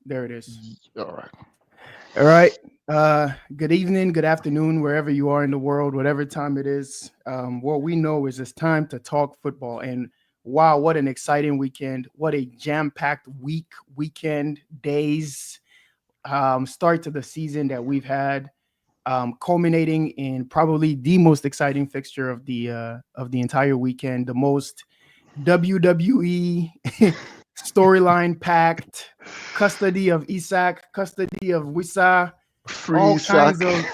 There it is. All right. All right. Good evening, good afternoon, wherever you are in the world, whatever time it is. What we know is it's time to talk football. And wow, what an exciting weekend! What a jam-packed weekend, days, start to the season that we've had, culminating in probably the most exciting fixture of the entire weekend, the most WWE storyline packed, custody of Isak, custody of Wissa, Free all sack. kinds of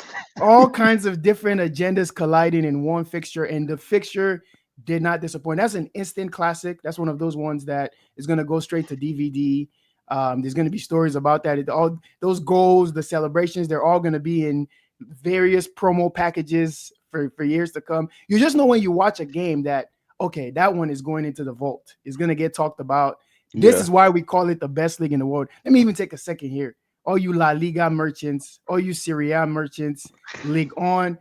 all kinds of different agendas colliding in one fixture, and the fixture did not disappoint. That's an instant classic. That's one of those ones that is going to go straight to DVD. There's going to be stories about that. All those goals, the celebrations, they're all going to be in various promo packages for years to come. You just know when you watch a game that okay, that one is going into the vault. It's going to get talked about. This Yeah. is why we call it the best league in the world. Let me even take a second here. All you La Liga merchants, all you Serie A merchants, League On,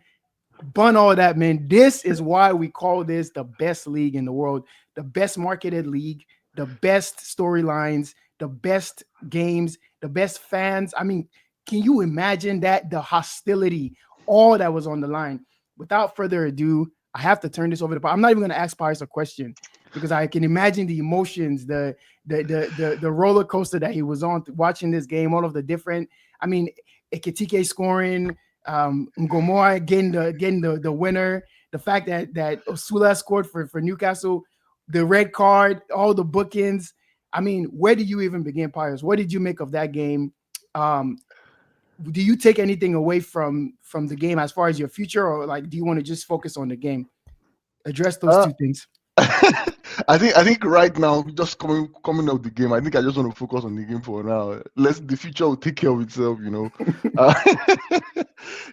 bun all that, man. This is why we call this the best league in the world, the best marketed league, the best storylines, the best games, the best fans. I mean, can you imagine that? The hostility, all that was on the line. Without further ado, I have to turn this over to. I'm not even going to ask Pius a question because I can imagine the emotions, the roller coaster that he was on watching this game, all of the different. I mean, Ekitike scoring, Ngomoa getting the winner, the fact that Osula scored for Newcastle, the red card, all the bookends. I mean, where do you even begin, Pius? What did you make of that game? Um, do you take anything away from the game as far as your future, or like do you want to just focus on the game? Address those Uh, two things. I think right now, just coming out the game, I think I just want to focus on the game for now. Let's the future will take care of itself. Uh,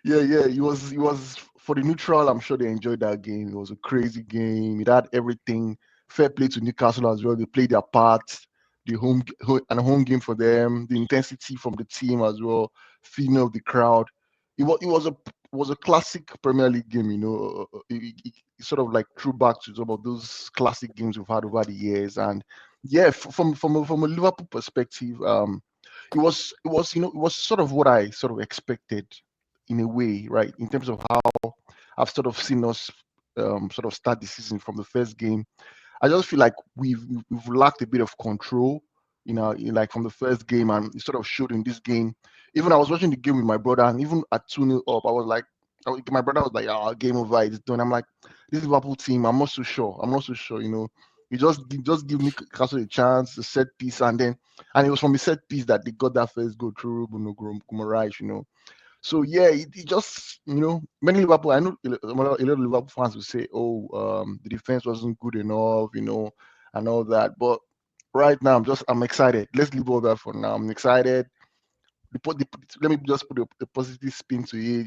yeah. It was for the neutral. I'm sure they enjoyed that game. It was a crazy game. It had everything. Fair play to Newcastle as well. They played their part. The and a home game for them. The intensity from the team as well. Feeding of the crowd. It was a classic Premier League game. It sort of like threw back to some of those classic games we've had over the years. And yeah, from a Liverpool perspective, it was sort of what I sort of expected in a way, right? In terms of how I've sort of seen us sort of start the season from the first game. I just feel like we've lacked a bit of control, like from the first game, and it sort of showed in this game. Even I was watching the game with my brother, and even at 2-0 up, I was like, my brother was like, "Ah, game over, it's done." I'm like, "This Liverpool team, I'm not so sure. I'm not so sure." You just give Newcastle a chance, a set piece, and it was from a set piece that they got that first goal through Bruno Guimaraes. So yeah, it just many Liverpool. I know a lot of Liverpool fans will say, "Oh, the defense wasn't good enough," and all that. But right now, I'm excited. Let's leave all that for now. I'm excited. Let me just put a positive spin to it.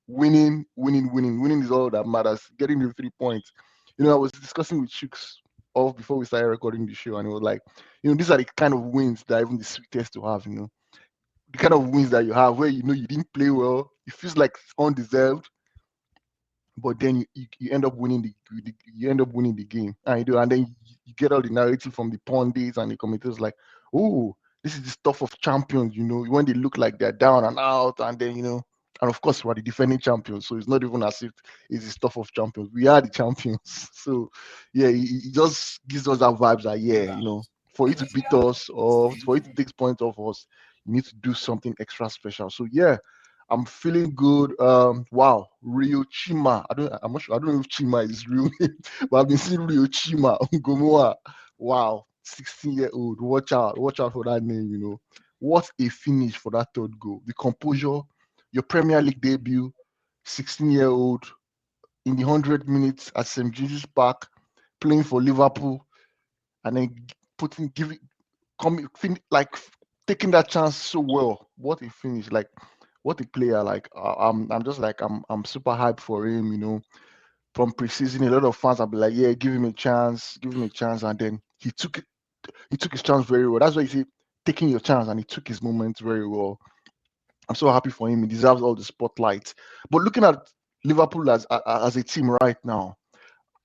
Winning, winning, winning, winning is all that matters. Getting the 3 points. I was discussing with Chooks off before we started recording the show, and it was like, these are the kind of wins that are even the sweetest to have. The kind of wins that you have where you didn't play well, it feels like it's undeserved, but then you end up winning the game, and then you get all the narrative from the pundits and the commentators like, oh, this is the stuff of champions, when they look like they're down and out, and then and of course we're the defending champions, so it's not even as if it's the stuff of champions. We are the champions. So yeah, it just gives us that vibes that, yeah, for you to beat us or for you to take points off us, you need to do something extra special. So yeah, I'm feeling good. Wow, Rio Chima. I'm not sure. I don't know if Chima is his real name, but I've been seeing Rio Chima Gomoa. Wow, 16-year-old. Watch out for that name. What a finish for that third goal. The composure, your Premier League debut, 16-year-old in the 100 minutes at St James's Park, playing for Liverpool, and then putting giving coming like taking that chance so well. What a finish! Like what a player! Like I'm just like I'm super hyped for him. From preseason, a lot of fans will be like, "Yeah, give him a chance, give him a chance," and then he took it. He took his chance very well. That's why you see taking your chance, and he took his moments very well. I'm so happy for him. He deserves all the spotlight. But looking at Liverpool as a team right now,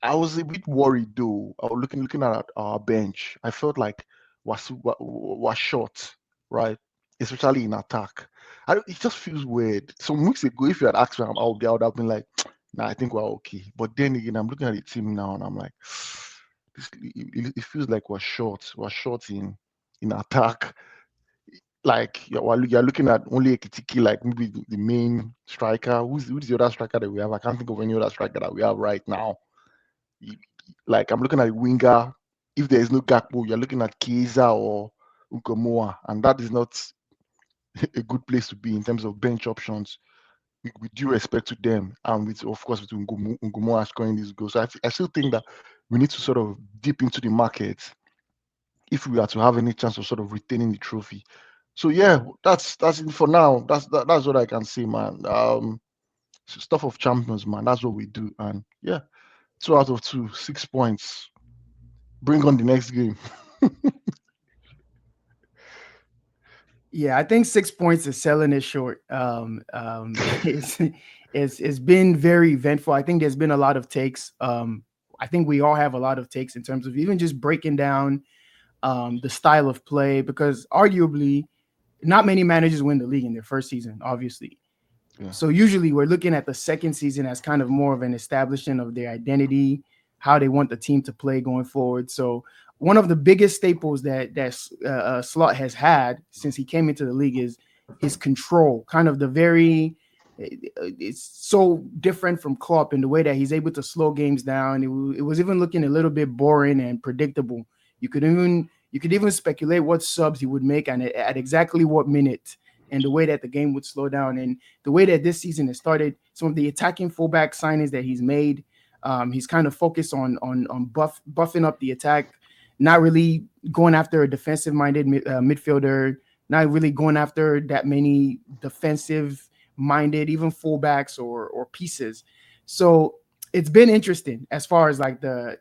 I was a bit worried though. I was looking at our bench. I felt like was short, right? especially in attack. It just feels weird. Some weeks ago, if you had asked me, I would have been like, "Nah, I think we're okay." But then again, I'm looking at the team now, and I'm like, it feels like we're short. We're short in attack. Like you're looking at only Ekitiki, like maybe the main striker. Who's the other striker that we have? I can't think of any other striker that we have right now. Y- Like I'm looking at the winger. If there is no Gakpo, you're looking at Kiza or Ugomoa, and that is not a good place to be in terms of bench options. With due respect to them, and with of course with Ngumoa scoring these goals, so I still think that we need to sort of dip into the market if we are to have any chance of sort of retaining the trophy. So yeah, that's it for now. That's what I can say, man. Stuff of champions, man. That's what we do, and yeah, 2 out of 2, 6 points. Bring on the next game. Yeah, I think 6 points is selling it short. It's been very eventful. I think there's been a lot of takes. I think we all have a lot of takes in terms of even just breaking down the style of play, because arguably not many managers win the league in their first season, obviously. Yeah, So usually we're looking at the second season as kind of more of an establishment of their identity, how they want the team to play going forward. So one of the biggest staples that Slot has had since he came into the league is his control, kind of the very. It's so different from Klopp in the way that he's able to slow games down. It was even looking a little bit boring and predictable. You could even speculate what subs he would make and at exactly what minute, and the way that the game would slow down, and the way that this season has started. Some of the attacking fullback signings that he's made, he's kind of focused on buffing up the attack, not really going after a defensive minded midfielder, not really going after that many defensive minded even fullbacks or pieces. So it's been interesting as far as like the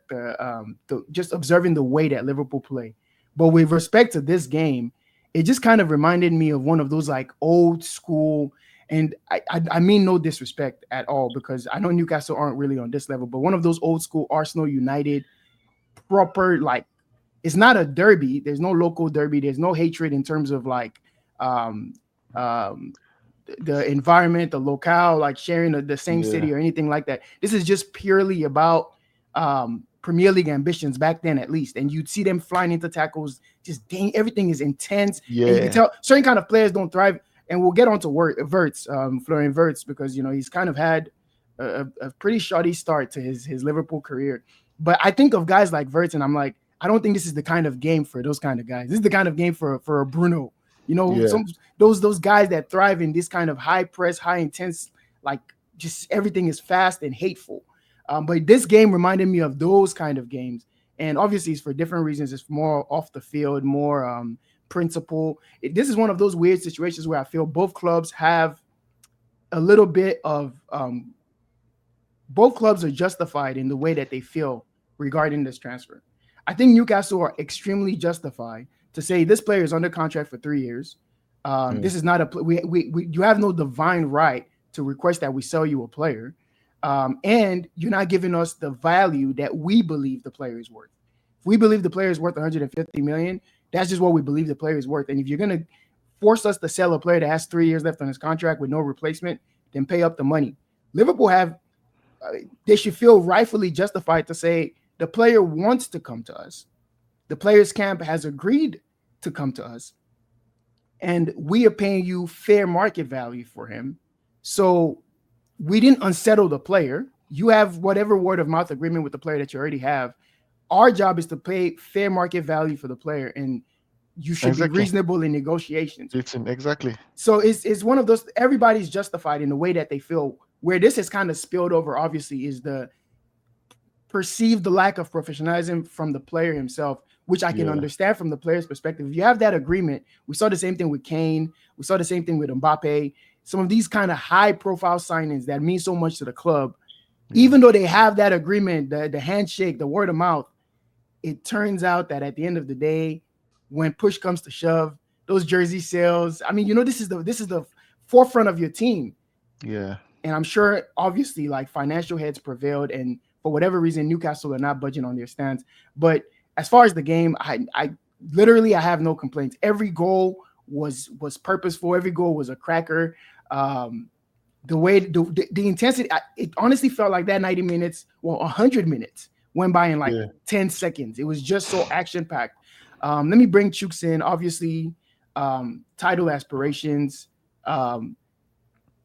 just observing the way that Liverpool play. But with respect to this game, it just kind of reminded me of one of those like old school, and I mean no disrespect at all, because I know Newcastle aren't really on this level, but one of those old school Arsenal United proper, like, it's not a derby. There's no local derby. There's no hatred in terms of like um um the environment, the locale, like sharing the same yeah, city or anything like that. This is just purely about Premier League ambitions back then, at least. And you'd see them flying into tackles, just dang, everything is intense. And you can yeah, tell certain kind of players don't thrive. And we'll get on to Verts, Florian Verts, because he's kind of had a pretty shoddy start to his Liverpool career. But I think of guys like Verts, and I'm like, I don't think this is the kind of game for those kind of guys. This is the kind of game for a Bruno. yeah, Some those guys that thrive in this kind of high press, high intense, like just everything is fast and hateful. But this game reminded me of those kind of games, and obviously it's for different reasons. It's more off the field, more principle. This is one of those weird situations where I feel both clubs have a little bit of both clubs are justified in the way that they feel regarding this transfer. I think Newcastle are extremely justified to say this player is under contract for 3 years. yeah. This is not a you have no divine right to request that we sell you a player, and you're not giving us the value that we believe the player is worth. If we believe the player is worth 150 million, that's just what we believe the player is worth. And if you're gonna force us to sell a player that has 3 years left on his contract with no replacement, then pay up the money. Liverpool have they should feel rightfully justified to say the player wants to come to us. The players' camp has agreed to come to us, and we are paying you fair market value for him. So we didn't unsettle the player. You have whatever word of mouth agreement with the player that you already have. Our job is to pay fair market value for the player, and you should be Exactly. reasonable in negotiations. It's exactly. So it's one of those, everybody's justified in the way that they feel. Where this has kind of spilled over, obviously, is the perceive the lack of professionalism from the player himself, which I can Yeah, understand from the player's perspective. If you have that agreement, we saw the same thing with Kane, we saw the same thing with Mbappe, some of these kind of high profile signings that mean so much to the club, yeah, even though they have that agreement, the handshake, the word of mouth, it turns out that at the end of the day, when push comes to shove, those jersey sales, I mean, this is the forefront of your team. yeah, And I'm sure, obviously, like financial heads prevailed, and for whatever reason, Newcastle are not budging on their stance. But as far as the game, I literally I have no complaints. Every goal was purposeful. Every goal was a cracker. Um, the way the intensity, it honestly felt like that 90 minutes, well, 100 minutes went by in like Yeah. 10 seconds. It was just so action packed. Let me bring Chooks in. Obviously, title aspirations. Um,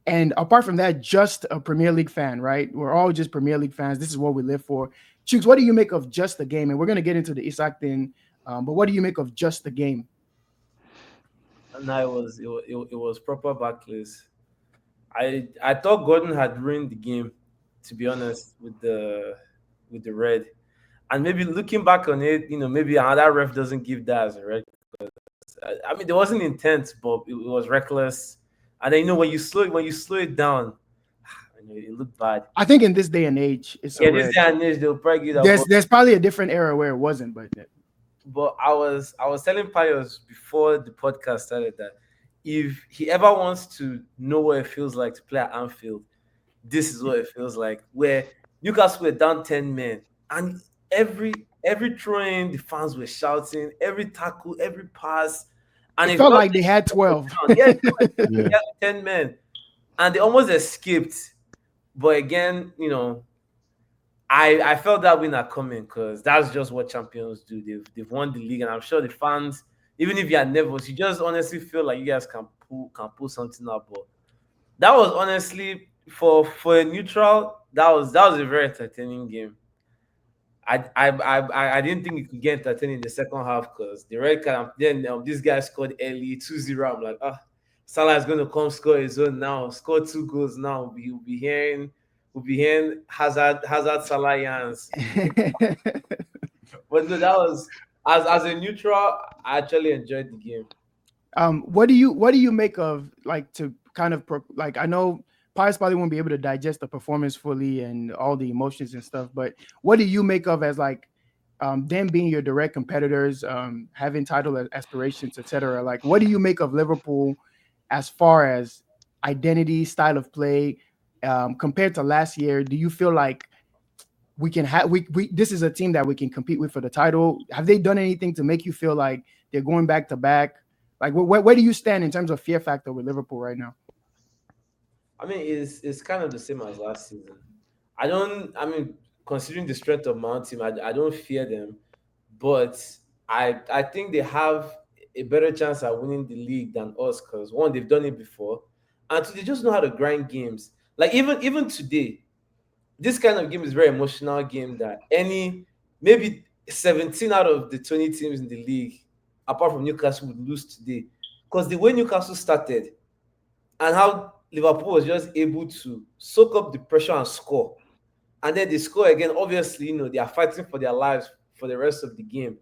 and apart from that, just a Premier League fan, right? We're all just Premier League fans. This is what we live for. Chooks, what do you make of just the game? And we're going to get into the Isak thing. But what do you make of just the game? And it was proper backlash. I thought Gordon had ruined the game, to be honest, with the red. And maybe looking back on it, maybe another ref doesn't give that as a red. I mean, there wasn't intent, but it was reckless. And then when you slow it down, it looked bad. I think in this day and age, it's a Yeah, this red. day and age they'll probably give that. There's probably a different era where it wasn't, but But I was telling Pius before the podcast started that if he ever wants to know what it feels like to play at Anfield, this is what it feels like. Where Newcastle were down 10 men, and every throw in, the fans were shouting, every tackle, every pass, and it it felt felt like they had 12. down. Yeah, it felt like Yeah. they had 10 men, and they almost escaped. But again, I felt that win are coming because that's just what champions do. They've won the league, and I'm sure the fans, even if you are nervous, you just honestly feel like you guys can pull something up. But that was honestly for a neutral, that was a very entertaining game. I didn't think it could get entertaining in the second half because the red card. Then this guy scored early 2-0. I'm like, Salah is going to come score his own now, score 2 goals now. We'll be hearing Hazard Salah yans. But no, that was as a neutral, I actually enjoyed the game. What do you make of, like, to kind of like, I know Pius probably won't be able to digest the performance fully and all the emotions and stuff, but what do you make of as, like, them being your direct competitors, having title aspirations, etc.? Like, what do you make of Liverpool as far as identity, style of play, compared to last year? Do you feel like we can have we this is a team that we can compete with for the title? Have they done anything to make you feel like they're going back to back? Like, where do you stand in terms of fear factor with Liverpool right now? I mean, it's kind of the same as last season. I don't. I mean, considering the strength of my own team, I don't fear them, but I think they have a better chance at winning the league than us because one, they've done it before, and two, they just know how to grind games. Like even today, this kind of game is a very emotional game that any maybe 17 out of the 20 teams in the league, apart from Newcastle, would lose today because the way Newcastle started and how Liverpool was just able to soak up the pressure and score. And then they score again. Obviously, they are fighting for their lives for the rest of the game.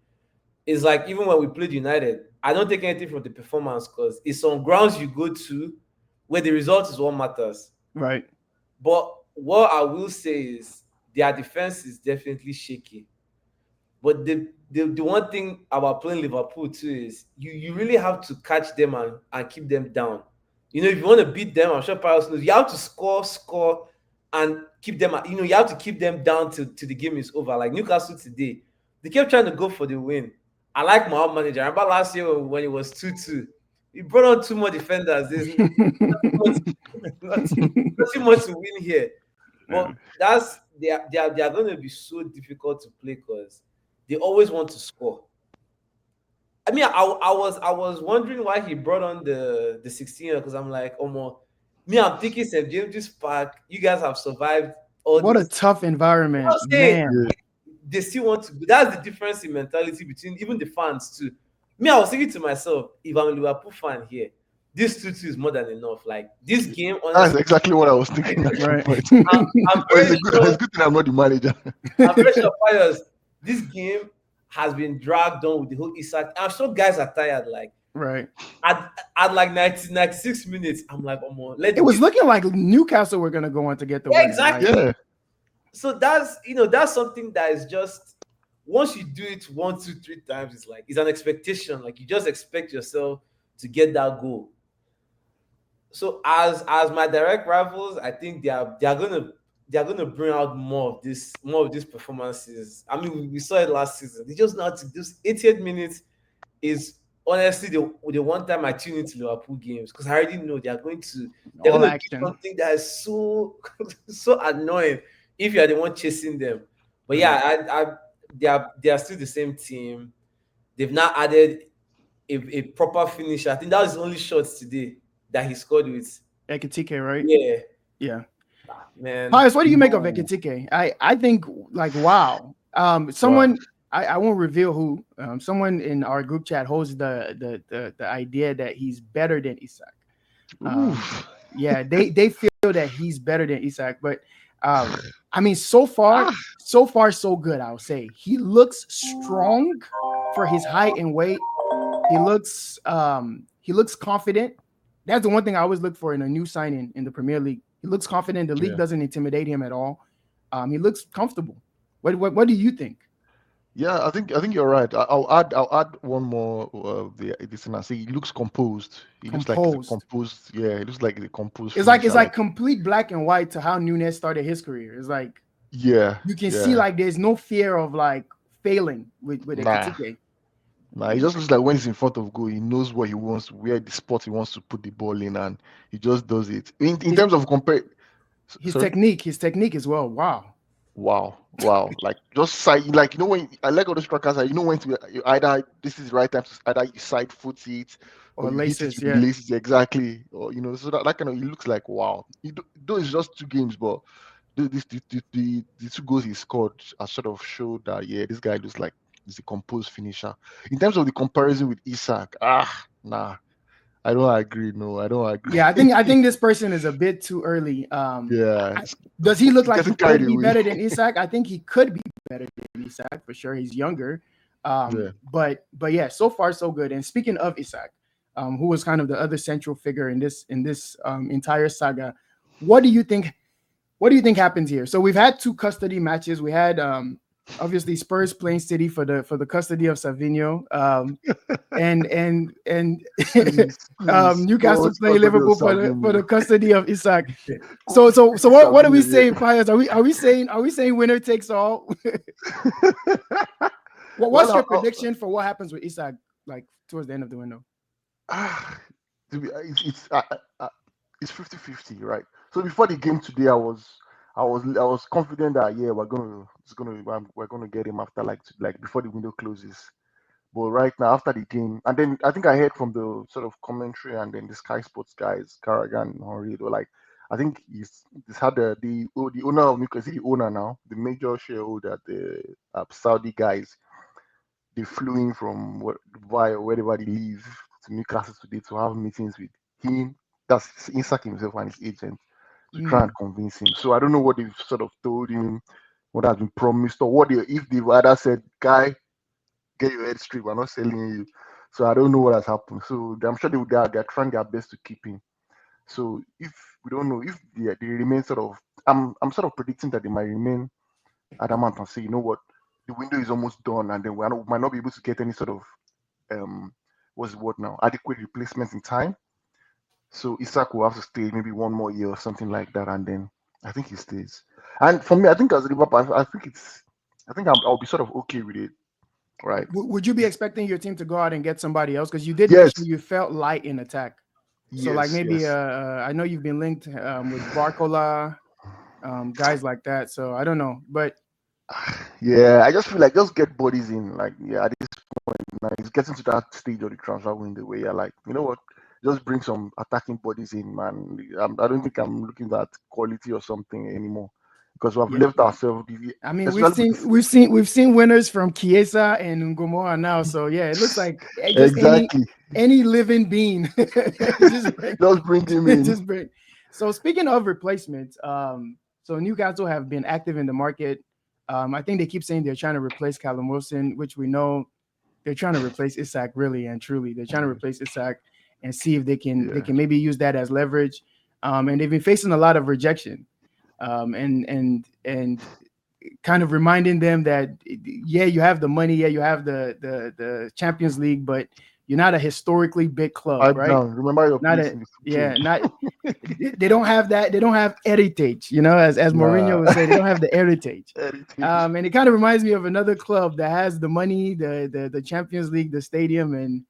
It's like even when we played United, I don't take anything from the performance because it's on grounds you go to where the result is what matters. Right. But what I will say is their defense is definitely shaky. But the one thing about playing Liverpool too is you really have to catch them and keep them down. If you want to beat them, I'm sure Paris knows you have to score, and keep them. You have to keep them down till the game is over. Like Newcastle today, they kept trying to go for the win. I like my own manager. I remember last year when it was 2-2, he brought on two more defenders. There's nothing much to win here. Yeah. But they are going to be so difficult to play because they always want to score. I mean, I was wondering why he brought on the 16 because I'm like, oh my, me, I'm thinking St. James's Park. You guys have survived all What a this. tough environment, I'm saying man. they still want to. That's the difference in mentality between even the fans too. Me, I was thinking to myself, if I'm a Liverpool fan here, this 2-2 is more than enough. Like this game, That's honestly, exactly what I was thinking at some Right. point. I'm But very sure. it's good thing I'm not the manager. I'm very sure players, this game has been dragged on with the whole Isak. I'm sure guys are tired. Like Right. at like 96 minutes, I'm like, oh my, let It was the looking like Newcastle were gonna go on to get the Yeah, win. exactly. Like, Yeah. So that's something that is just once you do it 1, 2, 3 times, it's like it's an expectation. Like you just expect yourself to get that goal. So as my direct rivals, I think they are gonna bring out more of these performances. I mean, we saw it last season. They just know how to this 88 minutes is honestly, the one time I tune into Liverpool games, because I already know they're All going to do action. something that is so so annoying if you are the one chasing them. But yeah, they are still the same team. They've now added a proper finisher. I think that was the only shot today that he scored with. Ekitike, right? Yeah, Yeah. man. Pius, what do you make of No. Ekitike? I think like wow. Wow. Someone I won't reveal who. Someone in our group chat holds the idea that he's better than Isak. Um, Oof. yeah, they feel that he's better than Isak, but I mean, Ah. so far, so good. I'll say he looks strong for his height and weight. He looks confident. That's the one thing I always look for in a new signing in the Premier League. He looks confident. The league Yeah. doesn't intimidate him at all. He looks comfortable. What do you think? Yeah, I think you're right. I'll add one more the this thing. I say he looks composed. He looks like he's a Composed. composed. Yeah, he looks like a composed It's finisher. like Like complete black and white to how Nunes started his career. It's like yeah, you can see yeah. like there's no fear of like failing with Nah, Ekitike. nah. He just looks like when he's in front of goal, he knows what he wants, where the spot he wants to put the ball in, and he just does it. In His terms of compare, sorry. his technique as well. Wow. Wow, wow. Like just side, like when I like all the strikers, like, when to you either this is the right time to either you side foot it or Or you hit it laces, with the yeah. laces exactly, or so that kind of it looks like wow. Though it's just two games, but the two goals he scored are sort of showed that yeah, this guy looks like he's a composed finisher. In terms of the comparison with Isak, nah, I don't agree. No, I don't agree. Yeah, I think this person is a bit too early. Yeah, Does he look it's like he getting carried could be away. better than Isak? I think he could be better than Isak for sure. He's younger. Yeah. But yeah, so far so good. And speaking of Isak, who was kind of the other central figure in this entire saga, what do you think? What do you think happens here? So we've had two custody matches. We had obviously Spurs playing City for the custody of Savinho. And Please, please, Newcastle God, playing custody of Liverpool for the Savinho. custody of Isak. So what are we Savinho, saying, Pius? Are we saying winner takes all? yeah. What's your Well, prediction for what happens with Isak like towards the end of the window? ah, it's 50-50, right? So before the game today, I was confident that yeah, we're gonna get him after like before the window closes. But right now, after the game, and then I think I heard from the sort of commentary and then the Sky Sports guys, Carragher and Henry, they were like, I think he's had the owner of Newcastle, is he the owner now, the major shareholder, the Saudi guys. They flew in from Dubai or wherever they live to Newcastle today to have meetings with him. That's Isak himself and his agent to try and Mm. convince him. So I don't know what they've sort of told him, what has been promised, or if they've either said, "Guy, get your head straight. We're not selling you." So I don't know what has happened. So I'm sure they're trying their best to keep him. So if we don't know if they remain sort of, I'm sort of predicting that they might remain adamant and say, you know what, the window is almost done, and then we might not be able to get any sort of what's the word now, adequate replacement in time. So Isak will have to stay maybe one more year or something like that, and then I think he stays. And for me, I think as a Liverpool, I think I'll be sort of okay with it, right? Would you be expecting your team to go out and get somebody else? Because you did Yes, mention you felt light in attack. So like maybe yes. I know you've been linked with Barcola, guys like that. So I don't know, but Yeah, I just feel like just get bodies in. Like, yeah, at this point, now it's getting to that stage of the transfer window where you're like, you know what, just bring some attacking bodies in, man. I don't think I'm looking at quality or something anymore because we have yeah. left ourselves, I mean, especially with this. we've seen winners from Chiesa and Ngomoa now. So yeah, it looks like just Exactly. any living being, just bring, Just bring him in. just bring. So speaking of replacements, so Newcastle have been active in the market. I think they keep saying they're trying to replace Callum Wilson, which we know they're trying to replace Isak really and truly. They're trying to replace Isak and see if they Yeah. can maybe use that as leverage. And they've been facing a lot of rejection. And kind of reminding them that yeah, you have the money, yeah, you have the Champions League, but you're not a historically big club, Pipe right? down. Remember your Not place a in the food yeah, chain. not they don't have that. They don't have heritage, as Mourinho Nah. would say. They don't have the heritage. Heritage. And it kind of reminds me of another club that has the money, the Champions League, the stadium, and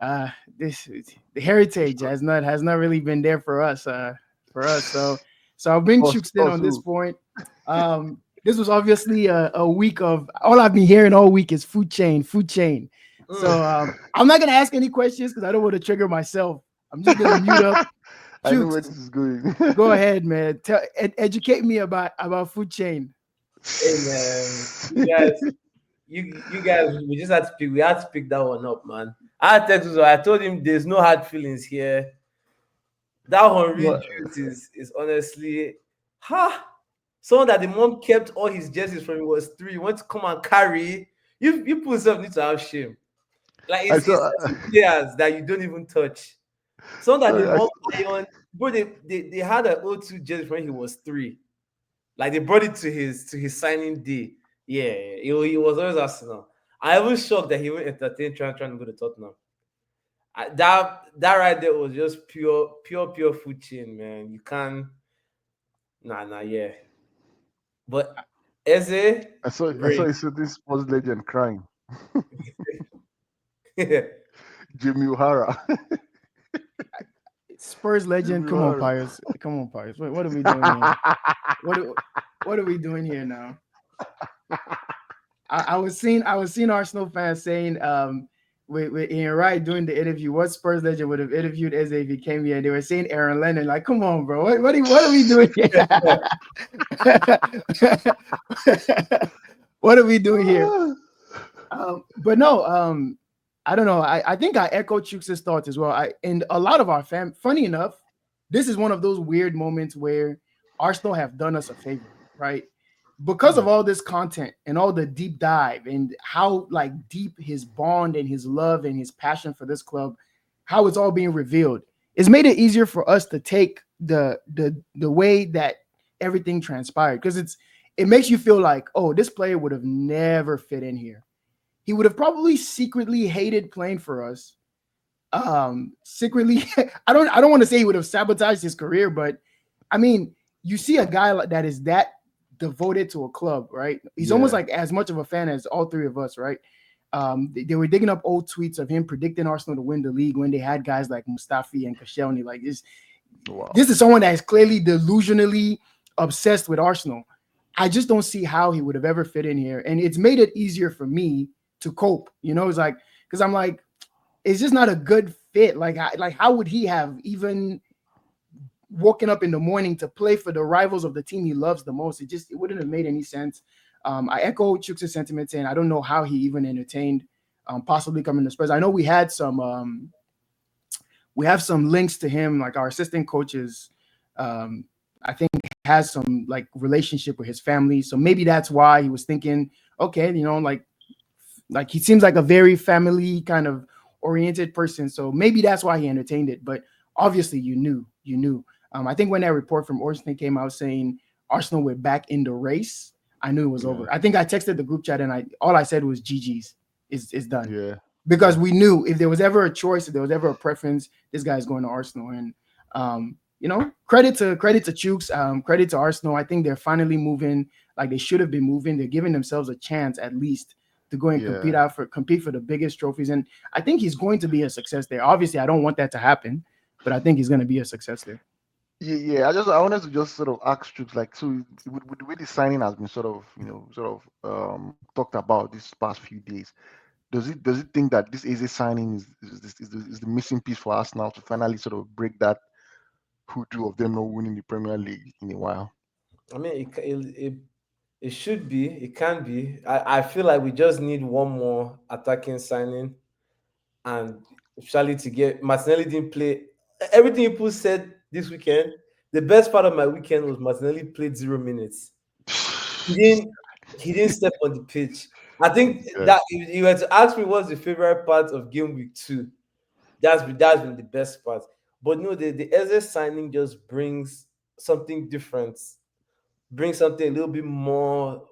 uh this the heritage has not really been there for us so I'll bring Us, Chooks in us on this who? point. This was obviously a week of all I've been hearing all week is food chain. So Mm. I'm not gonna ask any questions because I don't want to trigger myself. I'm just gonna mute up. I know where Chooks, this is going. go ahead, man. Educate me about food chain. Hey man, you guys, we just had to pick. We had to pick that one up, man. I texted him. I told him there's no hard feelings here. That Henri What? Juice is honestly, ha. Someone that the mom kept all his jerseys from him was three. Want to come and carry? You put yourself need to have shame. Like I it's saw. certain players that you don't even touch. Someone that the Sorry, mom iron, bro. They had an O2 jersey when he was three. Like they brought it to his signing day. Yeah, he was always Arsenal. I was shocked that he went entertain trying to go to Tottenham. That right there was just pure food chain, man. You can't yeah. But Eze, I saw great. a certain sports legend crying. Jimmy O'Hara. Spurs legend, Jimmy come on, O'Hara. Pirates. Come on, Pirates. What are we doing here? What are, what are we doing here now? I was seeing Arsenal fans saying with Ian Wright doing the interview, what Spurs legend would have interviewed Eze if he came here? And they were saying Aaron Lennon. Like, come on, bro. What are we doing here? What are we doing here? But no, I don't know. I think I echo Chooks' thoughts as well. And a lot of our funny enough, this is one of those weird moments where Arsenal have done us a favor, right? Because of Hmm. all this content and all the deep dive and how like deep his bond and his love and his passion for this club, how it's all being revealed, it's made it easier for us to take the way that everything transpired because it makes you feel like, oh, this player would have never fit in here. He would have probably secretly hated playing for us. Secretly, I don't want to say he would have sabotaged his career, but I mean, you see a guy like that is that devoted to a club, right? He's almost Yeah. like as much of a fan as all three of us, right? They were digging up old tweets of him predicting Arsenal to win the league when they had guys like Mustafi and Koscielny. Like this, Wow. this is someone that is clearly delusionally obsessed with Arsenal. I just don't see how he would have ever fit in here, and it's made it easier for me to cope. It's like because I'm like, it's just not a good fit. Like how would he have even woken up in the morning to play for the rivals of the team he loves the most? It wouldn't have made any sense. I echo Chuks' sentiment saying I don't know how he even entertained possibly coming to Spurs. I know we have some links to him, like our assistant coaches. I think has some like relationship with his family, so maybe that's why he was thinking, okay, like he seems like a very family kind of oriented person. So maybe that's why he entertained it. But obviously, you knew. I think when that report from Orson came out saying Arsenal were back in the race, I knew it was Yeah. over. I think I texted the group chat and all I said was GG's. It's done Yeah. because Yeah. we knew if there was ever a choice, if there was ever a preference, this guy's going to Arsenal. And credit to Chooks, credit to Arsenal. I think they're finally moving like they should have been moving. They're giving themselves a chance at least to go and Yeah. compete for the biggest trophies. And I think he's going to be a success there. Obviously, I don't want that to happen, but I think he's going to be a success there. Yeah, yeah. I wanted to just sort of ask Troops, like, so with the way the signing has been sort of, talked about this past few days, does it think that this Eze signing is the missing piece for us now to finally sort of break that hoodoo of them not winning the Premier League in a while? I mean, it should be. It can be. I feel like we just need one more attacking signing, and especially to get Martinelli didn't play. Everything people said this weekend. The best part of my weekend was Martinelli played 0 minutes. He didn't. He didn't step on the pitch. I think Yeah. that if you were to ask me what's the favorite part of game week 2, that's been the best part. But no, the Eze signing just brings something different, brings something a little bit more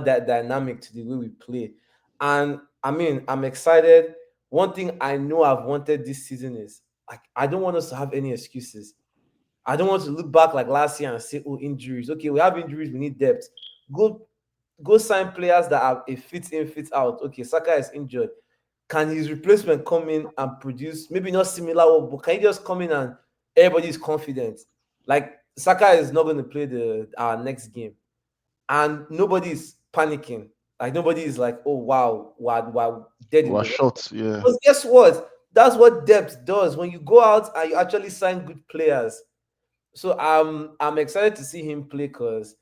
that dynamic to the way we play. And I mean, I'm excited. One thing I know I've wanted this season is like I don't want us to have any excuses. I don't want to look back like last year and say, oh, injuries. Okay, we have injuries, we need depth. Go go sign players that are a fit in, fit out. Okay, Saka is injured. can his replacement come in and produce maybe not similar work, but can he just come in and everybody is confident? Like Saka is not going to play the our next game, and nobody is panicking. Like nobody is like, oh wow, wow, dead in Was the water. shot. Yeah. Because guess what? That's what depth does when you go out and you actually sign good players. So I'm excited to see him play because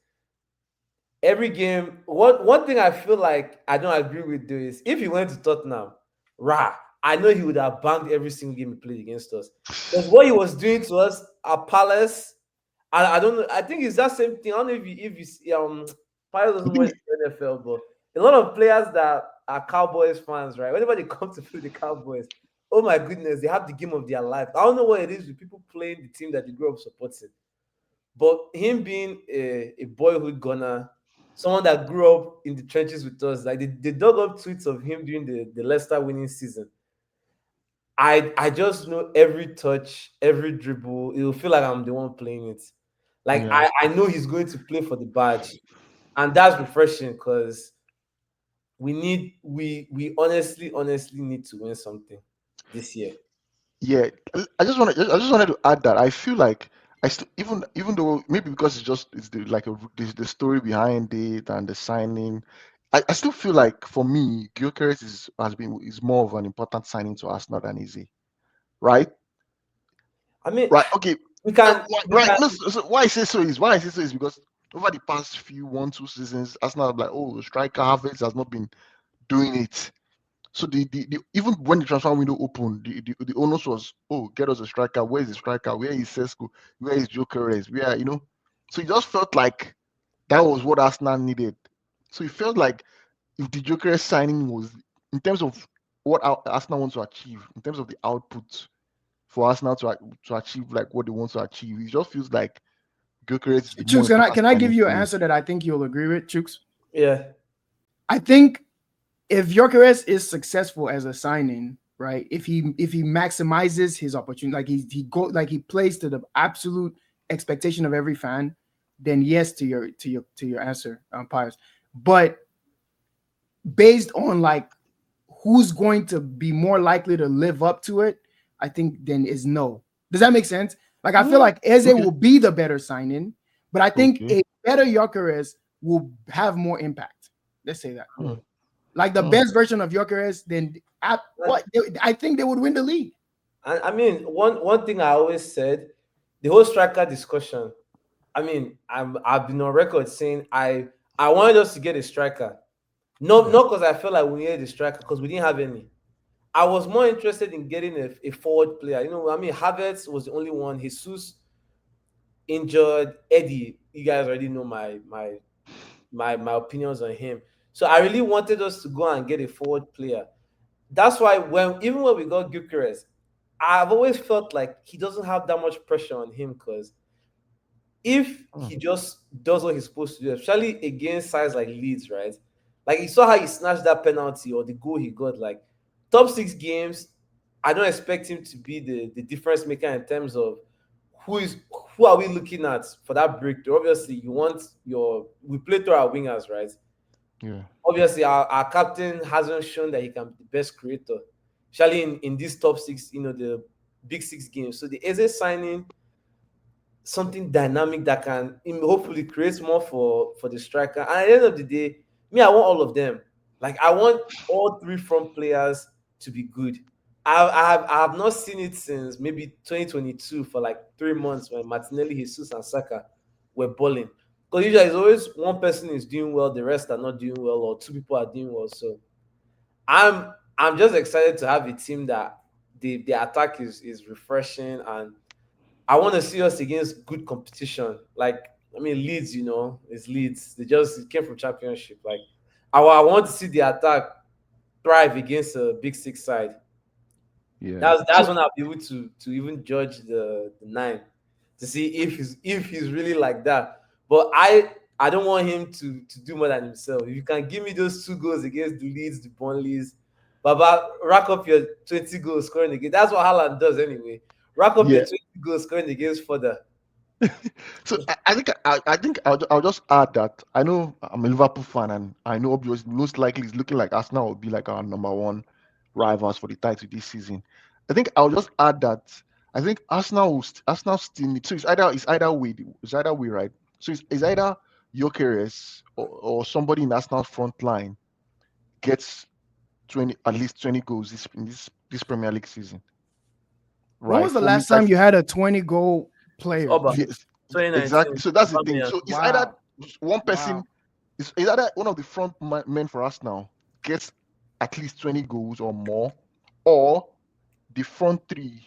every game. One thing I feel like I don't agree with though is if he went to Tottenham, rah, I know he would have banged every single game he played against us. Because what he was doing to us at Palace, I don't know. I think it's that same thing. I don't know if you see, Palace I doesn't think watch the NFL, but a lot of players that are Cowboys fans, right? Whenever they come to play the Cowboys, oh my goodness, they have the game of their life. I don't know what it is with people playing the team that they grew up supporting. But him being a boyhood gunner, someone that grew up in the trenches with us, like they dug up tweets of him during the Leicester winning season. I just know every touch, every dribble, it'll feel like I'm the one playing it. Like yeah. I know he's going to play for the badge. And that's refreshing because we honestly need to win something this year. Yeah, I just wanted to add that I feel like I still even though maybe because it's the story behind it and the signing, I still feel like for me Gyökeres is more of an important signing to Arsenal than Easy, right? I mean, Right. Okay. we can we Right. can No. So why I say so is why I say so is because over the past few 1 2 seasons, Arsenal are like, oh, striker Havertz has not been doing it. So the even when the transfer window opened, the onus was, oh, get us a striker. Where is the striker? Where is Sesko? Where is Jokeres? Where So it just felt like that was what Arsenal needed. So it felt like if the Jokeres signing was in terms of what Arsenal wants to achieve, in terms of the output for Arsenal to achieve like what they want to achieve, it just feels like Jokeres is the more Chooks, can I important can I give signing you for an me. answer that I think you'll agree with, Chooks? yeah. I think if Gyökeres is successful as a signing, right? If he maximizes his opportunity, like he plays to the absolute expectation of every fan, then yes to your answer, Pius. But based on like who's going to be more likely to live up to it, I think then is no. Does that make sense? Like I feel Yeah. like Eze Okay. will be the better signing, but I think Okay. a better Gyökeres will have more impact. Let's say that. Hmm. Like the Hmm. best version of Gyökeres, then I think they would win the league. And I mean, one thing I always said, the whole striker discussion. I mean, I've been on record saying I wanted us to get a striker. No, Yeah. not because I felt like we needed a striker, because we didn't have any. I was more interested in getting a forward player. I mean, Havertz was the only one. Jesus injured. Eddie, you guys already know my opinions on him. So I really wanted us to go and get a forward player. That's why when we got Gyökeres, I've always felt like he doesn't have that much pressure on him because if Hmm. he just does what he's supposed to do, especially against sides like Leeds, right? Like you saw how he snatched that penalty or the goal he got. Like top 6 games, I don't expect him to be the difference maker in terms of who are we looking at for that breakthrough. Obviously, you want we play through our wingers, right? Yeah. Obviously our captain hasn't shown that he can be the best creator, especially in these top 6, the big 6 games. So the Eze signing something dynamic that can hopefully create more for the striker. And at the end of the day, me, I want all of them. Like I want all 3 front players to be good. I have not seen it since maybe 2022 for like 3 months when Martinelli, Jesus, and Saka were balling. Because usually it's always one person is doing well, the rest are not doing well, or 2 people are doing well. So I'm just excited to have a team that the attack is refreshing, and I want to see us against good competition. Like, I mean, Leeds, it's Leeds. They just came from Championship. Like, I want to see the attack thrive against a big 6 side. Yeah. That's So when I'll be able to even judge the nine to see if he's really like that. But I don't want him to do more than himself. If you can give me those 2 goals against the Leeds, the Burnleys, Baba, rack up your 20 goals scoring again. That's what Haaland does anyway. Rack up your yeah. 20 goals scoring against further. So I think I'll just add that I know I'm a Liverpool fan and I know obviously most likely it's looking like Arsenal will be like our number one, rivals for the title this season. I think I'll just add that I think Arsenal still need, so it's either way, right? So it's either Gyökeres or somebody in Arsenal's front line gets 20, at least 20 goals this Premier League season, When right? was the For me, last time you had a 20 goal It's player? Oba, yes, 2019. exactly. So that's the thing. Aubameyang. So it's either Wow. one person, Wow. it's either one of the men for Arsenal gets at least 20 goals or more, or the front three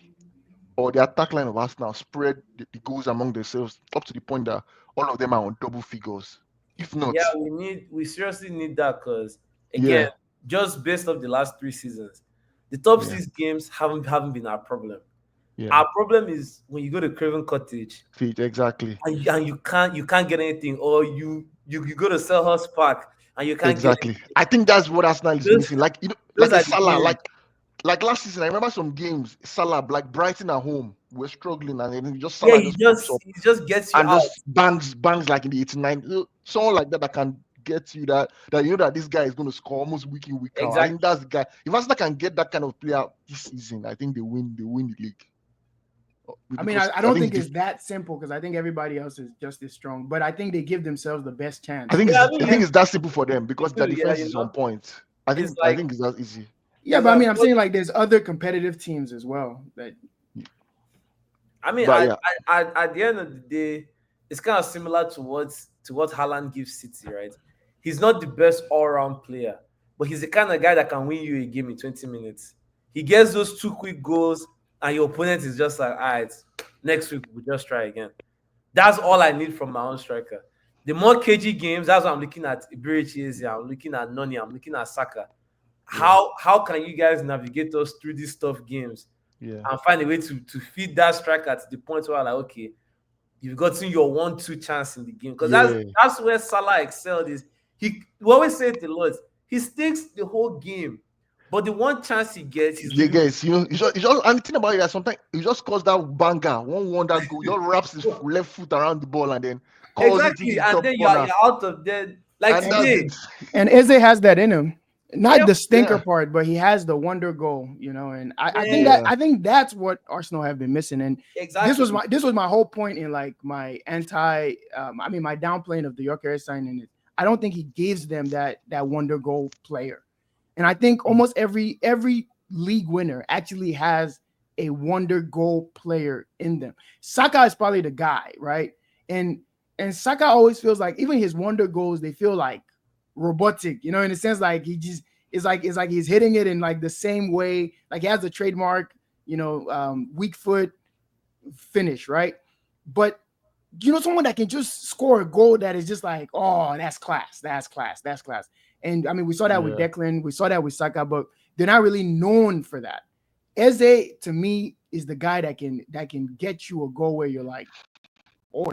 or the attack line of Arsenal spread the goals among themselves up to the point that all of them are on double figures. If not, Yeah, we seriously need that because again, yeah, just based off the last 3 seasons, the top yeah, 6 games haven't been our problem. yeah. Our problem is when you go to Craven Cottage See, exactly, and you can't get anything, or you go to Selhurst Park and you can't get exactly. I think that's what Arsenal is those missing. Like those like a are the Salah, games. like last season. I remember some games, Salah, like Brighton at home, we're struggling, and then just Yeah, Salah just pops up he just gets you and out. just bangs like in the 89. Someone like that can get you that you know that this guy is going to score almost week in week out. I think Exactly. that's the guy. If Arsenal can get that kind of player this season, I think they win the league. I mean, Because I I don't think think it's that simple because I think everybody else is just as strong, but I think they give themselves the best I chance. think Yeah, it's I mean I think it's that simple for them because their yeah, defense is on point. I it's think I like think it's that easy. Yeah, it's but I like mean, I'm saying like there's other competitive teams as well. That I mean, But yeah, at the end of the day, it's kind of similar to what Haaland gives City, right? He's not the best all-round player, but he's the kind of guy that can win you a game in 20 minutes. He gets those 2 quick goals, and your opponent is just like, all right, next week we'll just try again. That's all I need from my own striker. The more KG games, that's what I'm looking at. Iberichi, I'm looking at Noni, I'm looking at Saka. yeah, How can you guys navigate us through these tough games yeah, and find a way to feed that striker to the point where like, okay, you've gotten your 1-2 chance in the game. Because that's yeah, that's where Salah excelled is we always say it a lot. He stakes the whole game, but the one chance he gets, he's yeah, leaving. guys. You just and the thing about it that sometimes he just calls that banger, one wonder goal, just wraps his left foot around the ball and then calls it into Exactly. the And top then you're corner, you're out of there. Like and that's today. it. and Eze has that in him. Not Yeah, the stinker Yeah, part, but he has the wonder goal, you know. And man. yeah, I think that's what Arsenal have been missing. And Exactly. this was my whole point in like my my downplaying of the Yorker signing. I don't think he gives them that wonder goal player. And I think almost every league winner actually has a wonder goal player in them. Saka is probably the guy, right? And Saka always feels like even his wonder goals, they feel like robotic, you know, in a sense like he just it's like he's hitting it in like the same way, like he has a trademark, you know, weak foot finish, right? But you know, someone that can just score a goal that is just like, oh, that's class, that's class, that's class. And I mean, we saw that with yeah, Declan, we saw that with Saka, but they're not really known for that. Eze to me is the guy that can get you a goal where you're like, oh,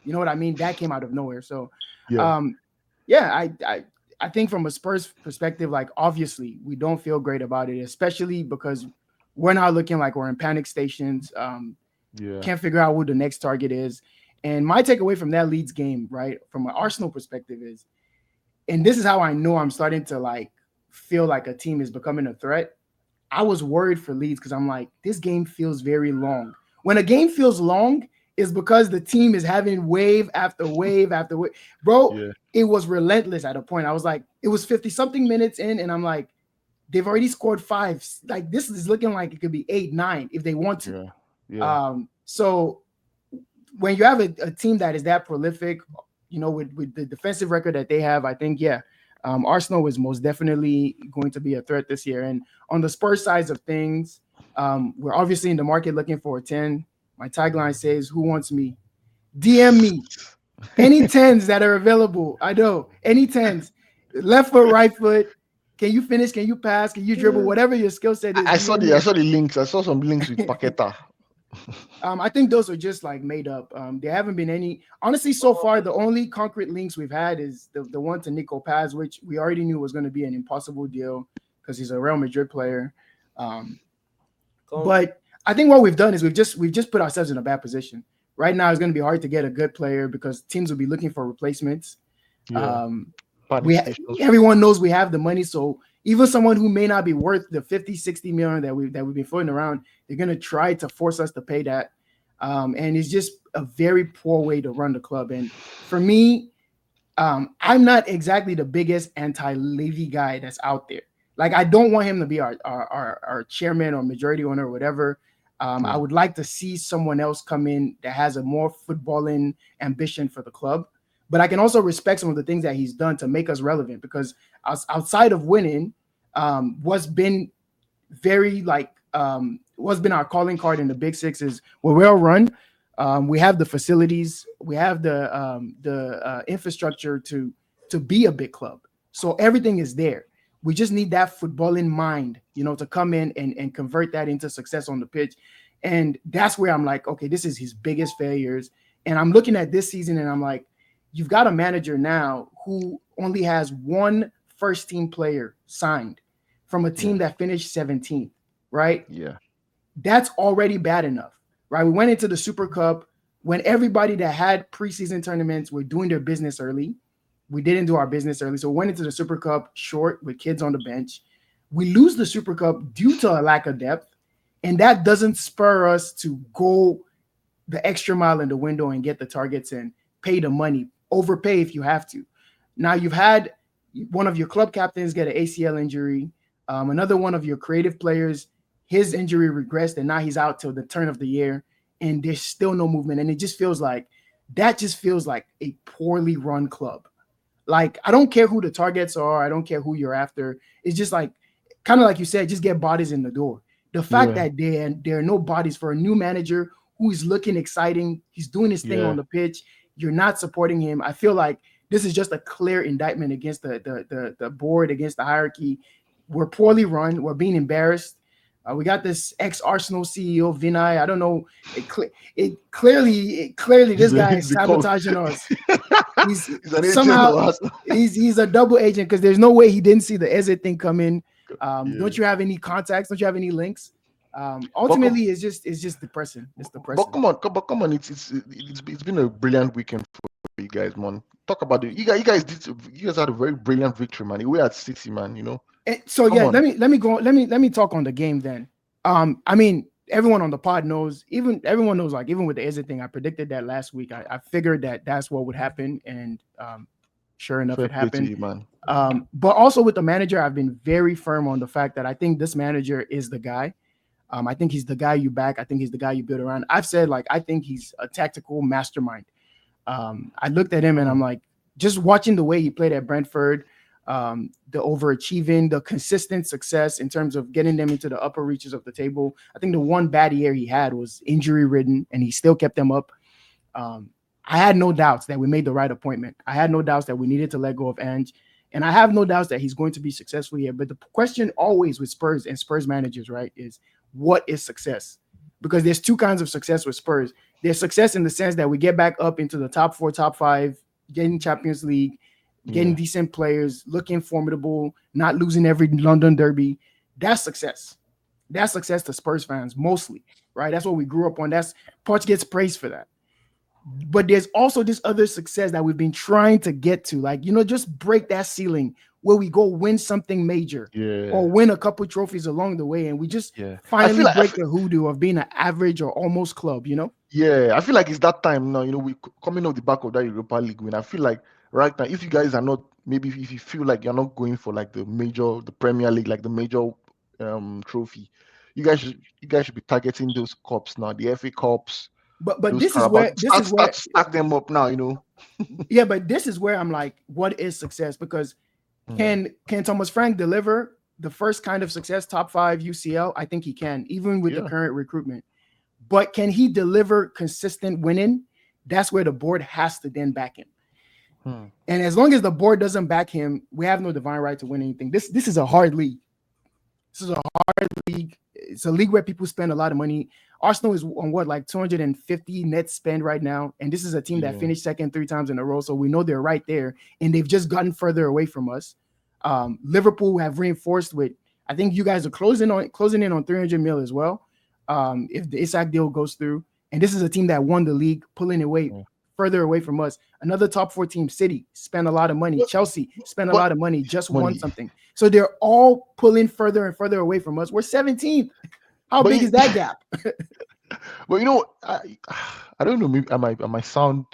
you know what I mean? That came out of nowhere. So, yeah, um, yeah, I think from a Spurs perspective, like obviously we don't feel great about it, especially because we're not looking like we're in panic stations. yeah, Can't figure out who the next target is. And my takeaway from that Leeds game, right, from an Arsenal perspective is, and this is how I know I'm starting to like feel like a team is becoming a threat. I was worried for Leeds because I'm like, this game feels very long. When a game feels long, is because the team is having wave after wave after wave. Bro, yeah, it was relentless at a point. I was like, it was 50 something minutes in, and I'm like, they've already scored 5. Like, this is looking like it could be 8, 9 if they want to. yeah, yeah, So when you have a team that is that prolific, you know, with the defensive record that they have, I think, yeah, Arsenal is most definitely going to be a threat this year. And on the Spurs side of things, we're obviously in the market looking for a 10. My tagline says, "Who wants me? DM me. Any tens that are available. I know any tens, left foot, right foot. Can you finish? Can you pass? Can you dribble? Whatever your skill set is, I saw DM the I me." saw the links. I saw some links with Paqueta. I think those are just like made up. There haven't been any. Honestly, so far, the only concrete links we've had is the one to Nico Paz, which we already knew was going to be an impossible deal because he's a Real Madrid player. But I think what we've done is we've just put ourselves in a bad position. Right now, it's going to be hard to get a good player because teams will be looking for replacements. Yeah, Um, panic stations. everyone knows we have the money, so even someone who may not be worth the 50, 60 million that we've been floating around, they're gonna try to force us to pay that. And it's just a very poor way to run the club. And for me, I'm not exactly the biggest anti-Levy guy that's out there. Like, I don't want him to be our chairman or majority owner or whatever. I Yeah. would like to see someone else come in that has a more footballing ambition for the club. But I can also respect some of the things that he's done to make us relevant, because outside of winning, what's been very like what's been our calling card in the Big Six is we're well run. We have the facilities, we have the infrastructure to be a big club. So everything is there. We just need that football in mind, to come in and convert that into success on the pitch. And that's where I'm like, okay, this is his biggest failures. And I'm looking at this season and I'm like, you've got a manager now who only has one first team player signed from a team Yeah. that finished 17th, right? Yeah. That's already bad enough, right? We went into the Super Cup when everybody that had preseason tournaments were doing their business early. We didn't do our business early. So we went into the Super Cup short with kids on the bench. We lose the Super Cup due to a lack of depth. And that doesn't spur us to go the extra mile in the window and get the targets and pay the money, overpay if you have to. Now you've had one of your club captains get an ACL injury. Another one of your creative players, his injury regressed, and now he's out till the turn of the year, and there's still no movement. And it just feels like a poorly run club. Like, I don't care who the targets are. I don't care who you're after. It's just like, kind of like you said, just get bodies in the door. The fact Yeah. that there are no bodies for a new manager who is looking exciting, he's doing his thing on Yeah. the pitch, you're not supporting him. I feel like this is just a clear indictment against the board, against the hierarchy. We're poorly run. We're being embarrassed. We got this ex-Arsenal CEO, Vinay. I don't know. Clearly, this guy is He's a call. sabotaging us. He's He's an agent somehow of us. he's a double agent, because there's no way he didn't see the Eze thing come in. Yeah. Don't you have any contacts? Don't you have any links? But come, Ultimately, it's just depressing. It's but depressing. come on, but come on. It's been a brilliant weekend for you guys, man. Talk about it. You guys had a very brilliant victory, man. We at City, man. So Come yeah, on. let me talk on the game then. I mean, everyone on the pod knows, even everyone knows, like, even with the Eze thing, I predicted that last week. I figured that that's what would happen, and sure enough, Fair it play to happened. you, man. But also with the manager, I've been very firm on the fact that I think this manager is the guy. I think he's the guy you back. I think he's the guy you build around. I've said, like, I think he's a tactical mastermind. I looked at him and I'm like, just watching the way he played at Brentford, the overachieving, the consistent success in terms of getting them into the upper reaches of the table. I think the one bad year he had was injury ridden, and he still kept them up. I had no doubts that we made the right appointment. I had no doubts that we needed to let go of Ange. And I have no doubts that he's going to be successful here. But the question always with Spurs and Spurs managers, right, is what is success? Because there's two kinds of success with Spurs. There's success in the sense that we get back up into the top 4, top 5, getting Champions League, getting decent players, looking formidable, not losing every London derby. That's success. That's success to Spurs fans mostly, right? That's what we grew up on. Poch gets praised for that. But there's also this other success that we've been trying to get to, like, just break that ceiling where we go win something major or win a couple trophies along the way, and we just finally break the hoodoo of being an average or almost club. Yeah, I feel like it's that time now. We coming off the back of that Europa League win. I feel like right now, if you guys are not, maybe if you feel like you're not going for like the Premier League, like the major trophy, you guys should be targeting those cups now, the FA Cups, But those this is Carabao. where this is where Start to stack them up now. yeah, but this is where I'm like, what is success? Because can Thomas Frank deliver the first kind of success, top 5 UCL? I think he can, even with the current recruitment. But can he deliver consistent winning? That's where the board has to then back him. And as long as the board doesn't back him, we have no divine right to win anything. This is a hard league. This is a hard league. It's a league where people spend a lot of money. Arsenal is on like 250 net spend right now. And this is a team that finished second 3 times in a row. So we know they're right there. And they've just gotten further away from us. Liverpool have reinforced with, I think you guys are closing in on 300 mil as well. If the Isak deal goes through. And this is a team that won the league, pulling away further away from us. Another top 4 team, City, spent a lot of money. Chelsea spent a lot of money, just won something. So they're all pulling further and further away from us. We're 17th. How But big is that gap? well, I don't know. Maybe I might sound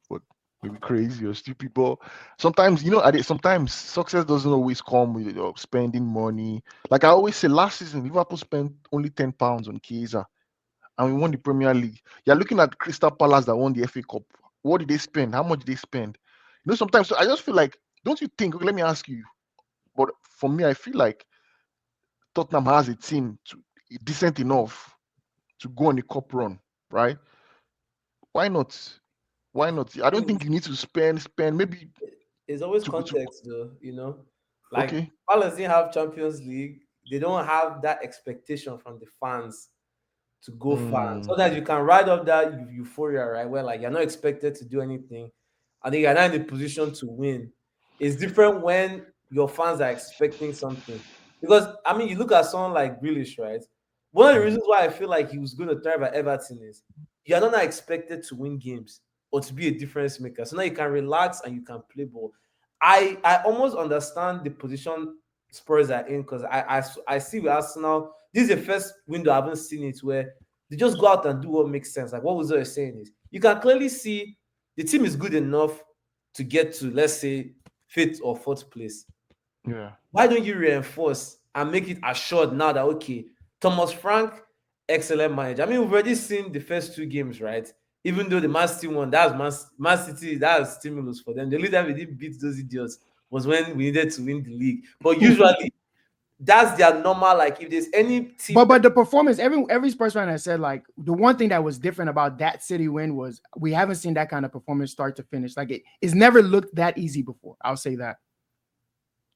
what maybe crazy or stupid, but sometimes sometimes success doesn't always come with spending money. Like I always say, last season Liverpool spent only £10 on Chiesa, and we won the Premier League. You're looking at Crystal Palace that won the FA Cup. What did they spend? How much did they spend? Sometimes so I just feel like, don't you think? Okay, let me ask you. But for me, I feel like Tottenham has a team decent enough to go on a cup run, right? Why not? Why not? I don't think you need to spend maybe It's always to context, though. Like okay. Palace didn't have Champions League. They don't have that expectation from the fans to go far. Mm, So that you can ride up that euphoria, right? Where like you're not expected to do anything. I think you're not in the position to win. It's different when your fans are expecting something. Because I mean, you look at someone like Grealish, right? One of the mm, reasons why I feel like he was going to thrive at Everton is you're not expected to win games or to be a difference maker. So now you can relax and you can play ball. I almost understand the position Spurs are in because I see with Arsenal. This is the first window I haven't seen it where they just go out and do what makes sense. Like what was I saying is you can clearly see the team is good enough to get to, let's say, fifth or fourth place. yeah. Why don't you reinforce and make it assured now that okay, Thomas Frank, excellent manager. I mean, we've already seen the first two games, right? Even though the Man City won, that's Man City, that's stimulus for them. The only time we didn't beat those idiots was when we needed to win the league. But usually that's their normal. Like if there's any team But the performance, every Spurs fan has said like the one thing that was different about that City win was we haven't seen that kind of performance start to finish. Like it's never looked that easy before. I'll say that.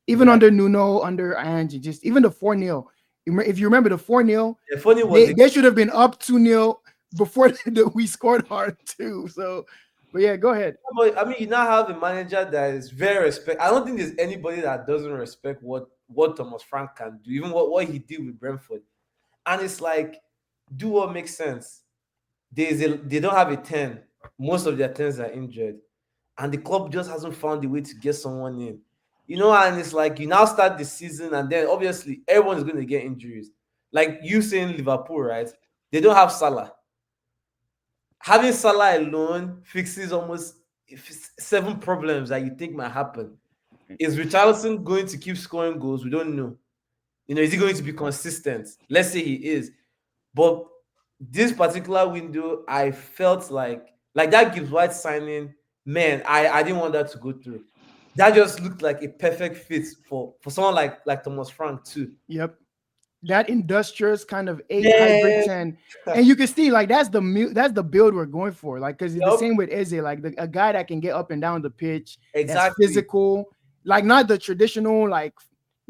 Even yeah, under Nuno, under Ange, just even the 4-0. If you remember the 4-0, the funny was they should have been up 2-0 before we scored hard too. So, but yeah, go ahead. but I mean, you now have a manager that is very respect. I don't think there's anybody that doesn't respect what Thomas Frank can do, even what he did with Brentford. And it's like, do what makes sense. They don't have a 10. Most of their 10s are injured. And the club just hasn't found a way to get someone in. And it's like you now start the season, and then obviously everyone is going to get injuries. Like you saying Liverpool, right? They don't have Salah. Having Salah alone fixes almost seven problems that you think might happen. Is Richarlison going to keep scoring goals? We don't know. Is he going to be consistent? Let's say he is. But this particular window, I felt like that Gibbs White signing, man, I didn't want that to go through. That just looked like a perfect fit for someone like Thomas Frank too. Yep. That industrious kind of 8 hybrid Yeah. 10, and you can see like that's the build we're going for. Like because it's the Yep. same with Eze, like a guy that can get up and down the pitch, that's Exactly. physical, like not the traditional like.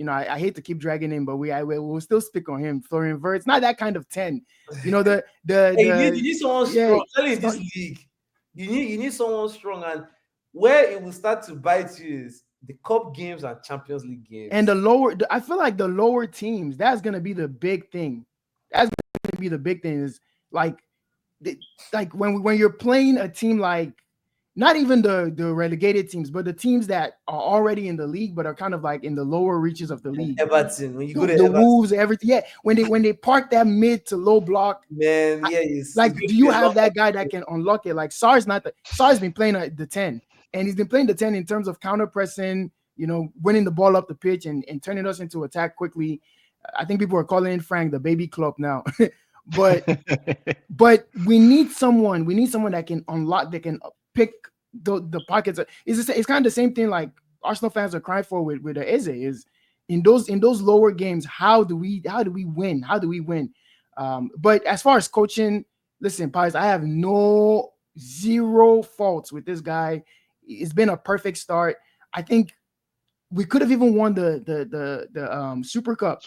I hate to keep dragging him, but we'll still speak on him. Florian Wirtz, not that kind of 10. Hey, you need someone yeah, strong. Especially in this league. You need someone strong, and where it will start to bite you is the cup games and Champions League games. and I feel like the lower teams, that's gonna be the big thing. That's gonna be the big thing is like when you're playing a team like not even the relegated teams, but the teams that are already in the league but are kind of like in the lower reaches of the league. Everton, when you go to The Everton, Wolves, everything. Yeah, when they park that mid to low block, man, yeah, like do you have that guy that can unlock it? Like Sar's been playing the 10, and he's been playing the 10 in terms of counter pressing, winning the ball up the pitch and turning us into attack quickly. I think people are calling Frank the baby club now. but we need someone that can unlock, that can pick the pockets. It's kind of the same thing like Arsenal fans are crying for with Eze is in those lower games. How do we win? But as far as coaching, listen, Pies, I have zero faults with this guy. It's been a perfect start. I think we could have even won the Super Cup.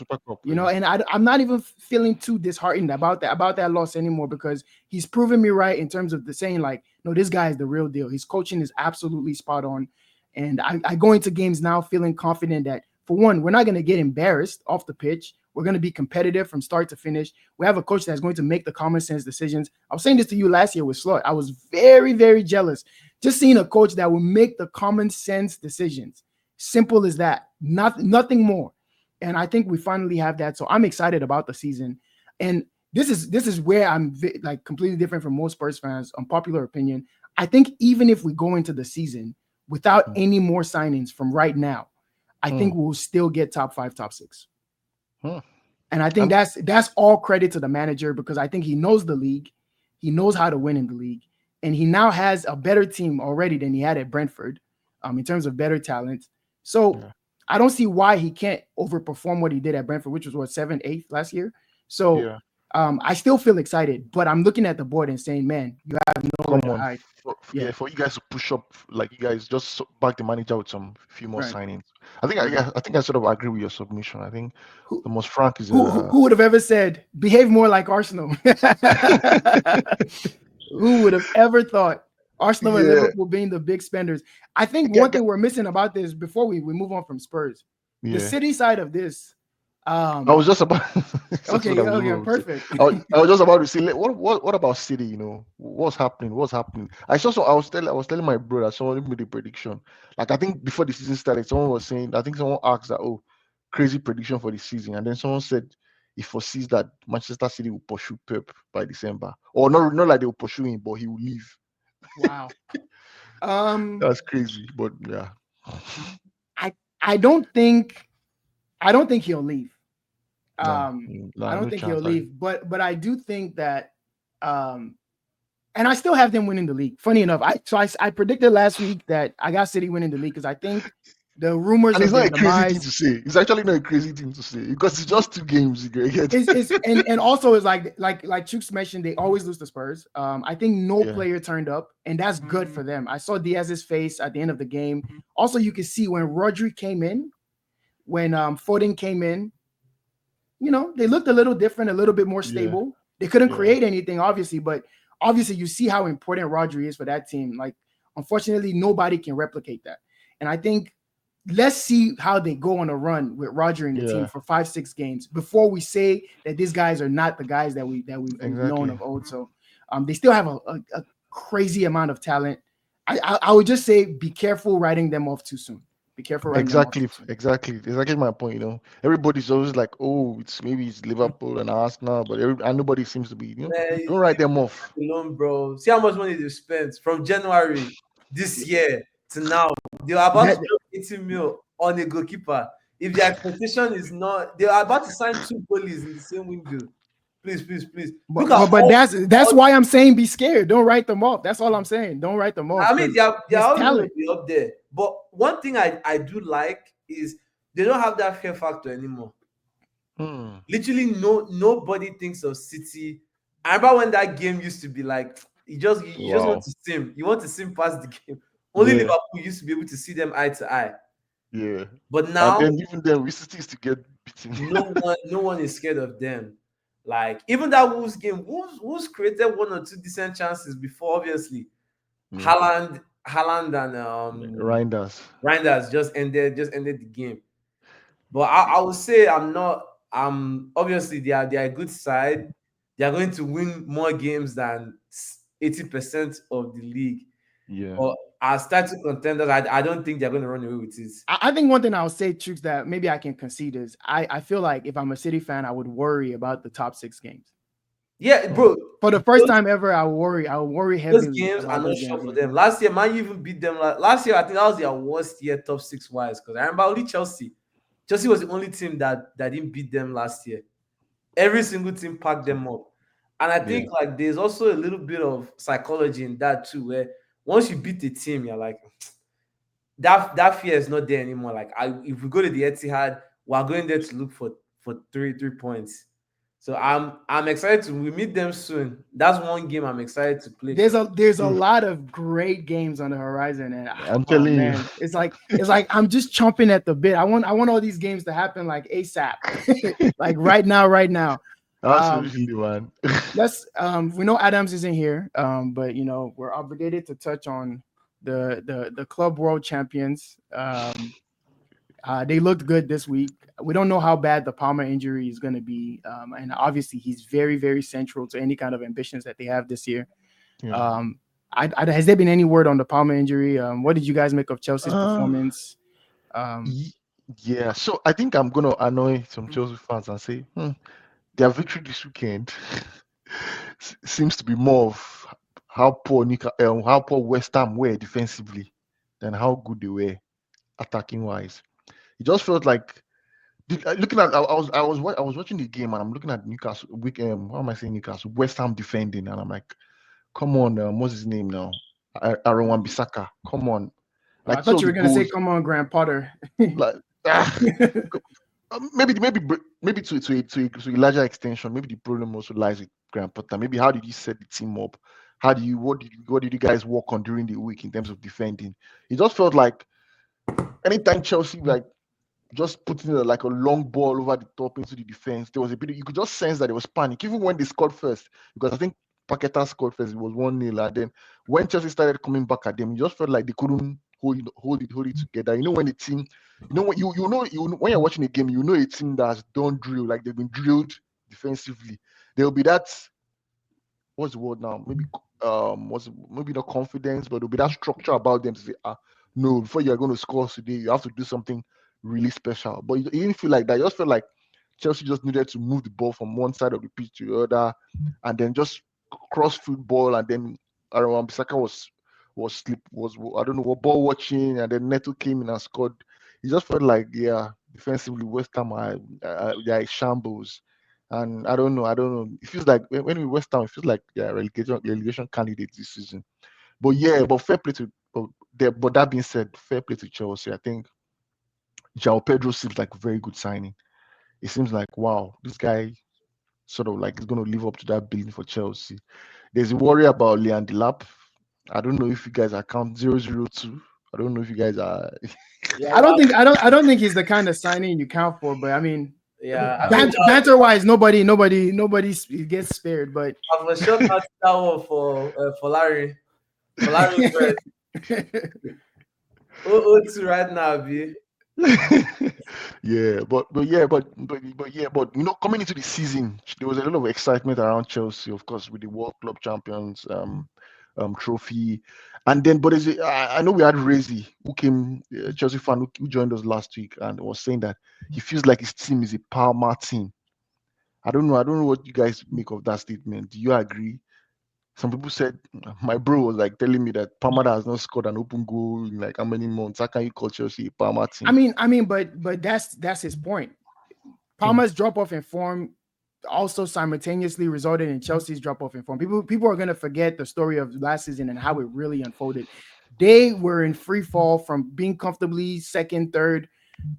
And I'm not even feeling too disheartened about that loss anymore because he's proven me right in terms of the saying like, no, this guy is the real deal. His coaching is absolutely spot on. And I go into games now feeling confident that, for one, we're not going to get embarrassed off the pitch. We're going to be competitive from start to finish. We have a coach that's going to make the common sense decisions. I was saying this to you last year with Slot. I was very, very jealous just seeing a coach that will make the common sense decisions. Simple as that. nothing more. And I think we finally have that. So I'm excited about the season. And this is where I'm like completely different from most Spurs fans. Unpopular opinion. I think even if we go into the season without Mm. any more signings from right now, I think Mm. we'll still get top 5, top 6. Hmm. And I think I'm- that's all credit to the manager, because I think he knows the league, he knows how to win in the league, and he now has a better team already than he had at Brentford, in terms of better talent. So yeah. I don't see why he can't overperform what he did at Brentford, which was what, 7th, 8th last year. So Yeah. I still feel excited, but I'm looking at the board and saying, man, you have nowhere Come to on. hide. Yeah, Yeah, for you guys to push up, like you guys just back the manager with some few more right, signings. I think right. I think I sort of agree with your submission. I think Who the most frank is who would have ever said behave more like Arsenal? Who would have ever thought Arsenal and yeah, Liverpool being the big spenders? I think yeah, one thing we're missing about this before we move on from Spurs, the yeah. City side of this. I Um, was just about that's what okay, I was oh yeah, about to say. perfect. I was just about to say, like, what about City? What's happening? What's happening? I was telling my brother, someone made a prediction. Like I think before the season started, someone was saying, I think someone asked that, oh, crazy prediction for the season, and then someone said he foresees that Manchester City will pursue Pep by December, or not like they will pursue him, but he will leave. Wow. Um, That's crazy, but yeah, I I don't think I don't think he'll leave. nah, I nah, don't no think he'll chance. leave, but I do think that um and I still have them winning the league. Funny enough, I predicted last week that I got City winning the league because I think the rumors And it's of not their a crazy thing demise to say. It's actually not a crazy thing to say because it's just 2 games. You get. is and also is like Chooks mentioned, they always lose to Spurs. I think no Yeah, player turned up, and that's good for them. I saw Diaz's face at the end of the game. Also, you can see when Rodri came in, when Foden came in, they looked a little different, a little bit more yeah, stable. They couldn't yeah, create anything, obviously, but obviously you see how important Rodri is for that team. Like, unfortunately, nobody can replicate that. And I think let's see how they go on a run with Roger and the team yeah. for 5-6 games before we say that these guys are not the guys that we've known Exactly, of old. So they still have a crazy amount of talent. I would just say be careful writing them off too soon. Be careful writing them off too soon. exactly my point. Everybody's always like, oh, it's Liverpool and Arsenal, but and nobody seems to be. Man, Don't write them off. alone, bro. See how much money they spent from January this year to now. They are about to That, drop 80 mil on a goalkeeper. If their expectation is not, they are about to sign 2 goalies in the same window. Please, please, please. Look But, at but but all. that's why I'm saying be scared. Don't write them off. That's all I'm saying. Don't write them off I mean, because they are there's always going to talent. be up there. But one thing I do like is they don't have that fear factor anymore. Hmm. Literally, nobody thinks of City. I remember when that game used to be like you just want Wow. to sim. You want to sim past the game. Only Yeah, Liverpool used to be able to see them eye to eye. yeah. But And now then even then, we still used to get beaten. no one is scared of them. Like even that Wolves game, Wolves created one or two decent chances before, obviously. Yeah, Haaland and Reinders. Reinders just ended the game. But I would say I'm not. Obviously they are a good side. They are going to win more games than 80% of the league. Yeah. But as title contenders, I don't think they're going to run away with it. I think one thing I'll say, Chooks, that maybe I can concede is I feel like if I'm a City fan, I would worry about the top 6 games. Yeah, Hmm. bro. For the first time ever, I worry. I worry Those heavily games are about not those sure games. for Yeah. them. Last year, Man U even beat them. Last year, I think that was their worst year, top six wise. Because I remember only Chelsea. Chelsea was the only team that didn't beat them last year. Every single team packed them up. And I Yeah. think like there's also a little bit of psychology in that too, where once you beat the team, you're like that fear is not there anymore. Like if we go to the Etihad, we're going there to look for three points. So I'm excited to we meet them soon. That's one game I'm excited to play. There's a Oof, lot of great games on the horizon, and I'm oh telling you. man, it's like I'm just chomping at the bit. I want all these games to happen like ASAP, like right now, right now. Um, Absolutely, man. we know Adams isn't here, but we're obligated to touch on the club world champions. They looked good this week. We don't know how bad the Palmer injury is going to be, and obviously he's very, very central to any kind of ambitions that they have this year. Yeah. Um, has there been any word on the Palmer injury? What did you guys make of Chelsea's Uh, performance? Um, y- Yeah, so I think I'm gonna annoy some Chelsea fans and say, their victory this weekend seems to be more of how poor West Ham were defensively than how good they were attacking wise. It just felt like looking at I was watching the game and I'm looking at Newcastle how am I saying Newcastle West Ham defending and I'm like, come on, what's his name now? Aaron Wan-Bissaka, come on, I like two thought of you the were gonna say, goals, "Come on, Grant Potter." like maybe to a larger extension, maybe the problem also lies with Graham Potter. Maybe how did you set the team up? What did you guys work on during the week in terms of defending? It just felt like anytime Chelsea like just putting like a long ball over the top into the defense, there was a bit you could just sense that there was panic, even when they scored first, because I think Paqueta scored first, it was 1-0, and then when Chelsea started coming back at them, you just felt like they couldn't hold it together. You know when the team, when when you're watching a game, you know a team that's done drill, like they've been drilled defensively. There will be that, what's the word now? Maybe not confidence, but there'll be that structure about them to say, no, before you're going to score today, you have to do something really special. But it didn't feel like that. You just felt like Chelsea just needed to move the ball from one side of the pitch to the other, and then just cross football, and then Aaron Bissaka was I don't know what ball watching, and then Neto came in and scored. It just felt like, yeah, defensively West Ham they are shambles. And I don't know. It feels like when we West Ham, it feels like they're relegation candidates this season. But yeah, but fair play to but that being said, fair play to Chelsea. I think João Pedro seems like a very good signing. It seems like, wow, this guy sort of like is going to live up to that billing for Chelsea. There's a worry about Leon Delap. I don't know if you guys account 002. I don't know if you guys are. Yeah, I don't well, think I don't think he's the kind of signing you count for. But I mean, yeah. I mean, banter wise, nobody gets spared. But I was shot out that one for Larry. For Larry first. O2 right now, B. Yeah, but coming into the season, there was a lot of excitement around Chelsea, of course, with the World Club Champions trophy, and then I know we had Razy who came, Chelsea fan who joined us last week and was saying that he feels like his team is a Palmer team. I don't know what you guys make of that statement. Do you agree? Some people said my bro was like telling me that Palmer has not scored an open goal in like how many months? How can you call Chelsea a Palmer team? but that's his point. Hmm. Palmer's drop off in form also simultaneously resulted in Chelsea's drop off in form. People are going to forget the story of last season and how it really unfolded. They were in free fall from being comfortably second, third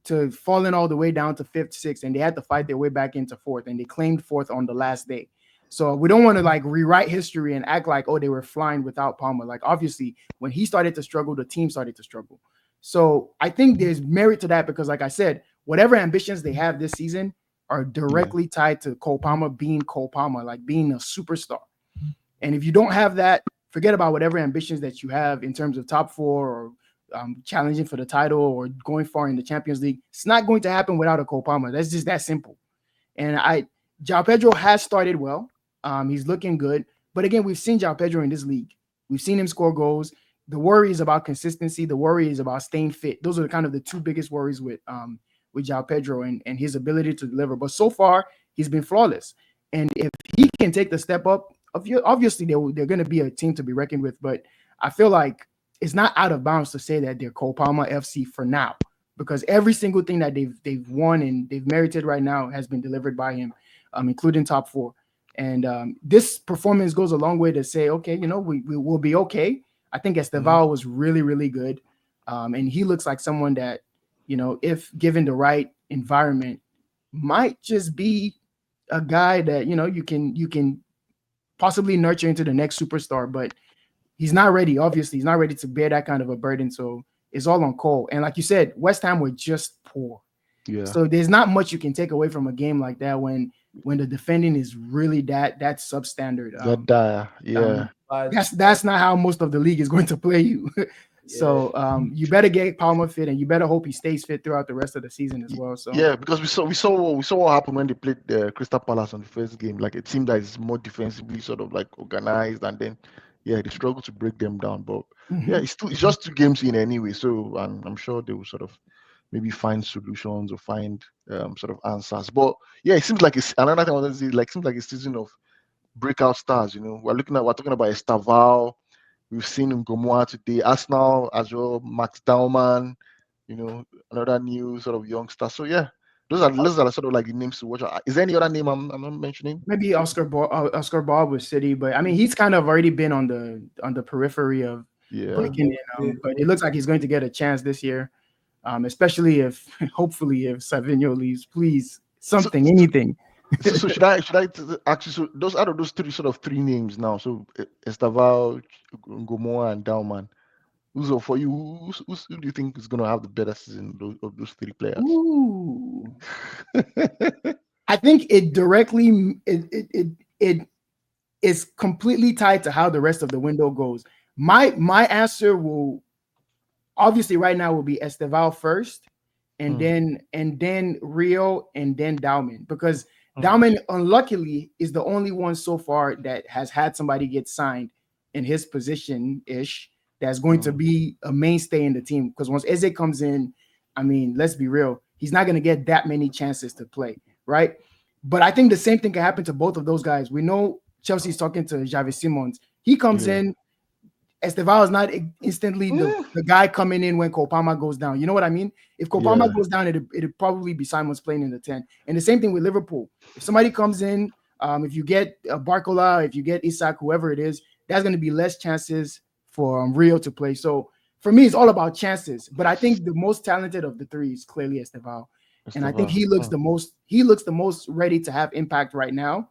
to falling all the way down to fifth, sixth, and they had to fight their way back into fourth, and they claimed fourth on the last day. So we don't want to like rewrite history and act like, oh, they were flying without Palmer. Like obviously, when he started to struggle, the team started to struggle. So I think there's merit to that because, like I said, whatever ambitions they have this season are Yeah. directly tied to Cole Palmer being Cole Palmer, like being a superstar. And if you don't have that, forget about whatever ambitions that you have in terms of top four or challenging for the title or going far in the Champions League. It's not going to happen without a Cole Palmer. That's just that simple. And João Pedro has started well. He's looking good. But again, we've seen João Pedro in this league. We've seen him score goals. The worry is about consistency. The worry is about staying fit. Those are kind of the two biggest worries with João Pedro and his ability to deliver. But so far, he's been flawless. And if he can take the step up, obviously they're going to be a team to be reckoned with. But I feel like it's not out of bounds to say that they're Cole Palmer FC for now, because every single thing that they've won and they've merited right now has been delivered by him, including top four. And this performance goes a long way to say, okay, we will be okay. I think Mhm. Esteval was really, really good. And he looks like someone that, if given the right environment, might just be a guy that, you can possibly nurture into the next superstar, but he's not ready. Obviously, he's not ready to bear that kind of a burden. So it's all on Cole. And like you said, West Ham were just poor. Yeah. So there's not much you can take away from a game like that when the defending is really that substandard. That dire. Yeah. But That's not how most of the league is going to play you. yeah, So you better get Palmer fit, and you better hope he stays fit throughout the rest of the season as well. So Yeah, because we saw what happened when they played the Crystal Palace on the first game. Like a team that is more defensively sort of like organized, and then yeah, they struggle to break them down. But yeah, mhm. it's just 2 games in anyway, so I'm sure they will sort of maybe find solutions or find sort of answers. But yeah, it seems like it's another thing I want to say. Like, seems like a season of breakout stars. We're talking about Estaval. We've seen Ngomoa today. Arsenal as well. Max Dauman. Another new sort of youngster. So yeah, those are sort of like the names to watch. Is there any other name I'm not mentioning? Maybe Oscar Ball with City, but I mean he's kind of already been on the periphery of Yeah. breaking in. But it looks like he's going to get a chance this year, especially if hopefully if Savinho leaves, please So, something, anything. so actually, so those out of those three names now. So Estaval, Ngomoa, and Dauman. Uzo, for you, who do you think is going to have the better season of those three players? Ooh, I think it directly it is completely tied to how the rest of the window goes. My answer will obviously right now will be Esteval first, Hmm, and then Rio, and then Dauman, because hmm, Dauman unluckily is the only one so far that has had somebody get signed in his position ish that's going to hmm. be a mainstay in the team. Because once Eze comes in, I mean, let's be real, he's not going to get that many chances to play, right? But I think the same thing can happen to both of those guys. We know Chelsea's talking to Javi Simons. He comes Yeah. in, Esteval is not instantly Mm, the guy coming in when Kopama goes down. You know what I mean? If Kopama yeah. goes down, it'd probably be Simons playing in the 10. And the same thing with Liverpool. If somebody comes in, if you get Barcola, if you get Isak, whoever it is, that's going to be less chances for Rio to play. So for me, it's all about chances. But I think the most talented of the three is clearly Esteval. And I think Esteban. he looks the most ready to have impact right now.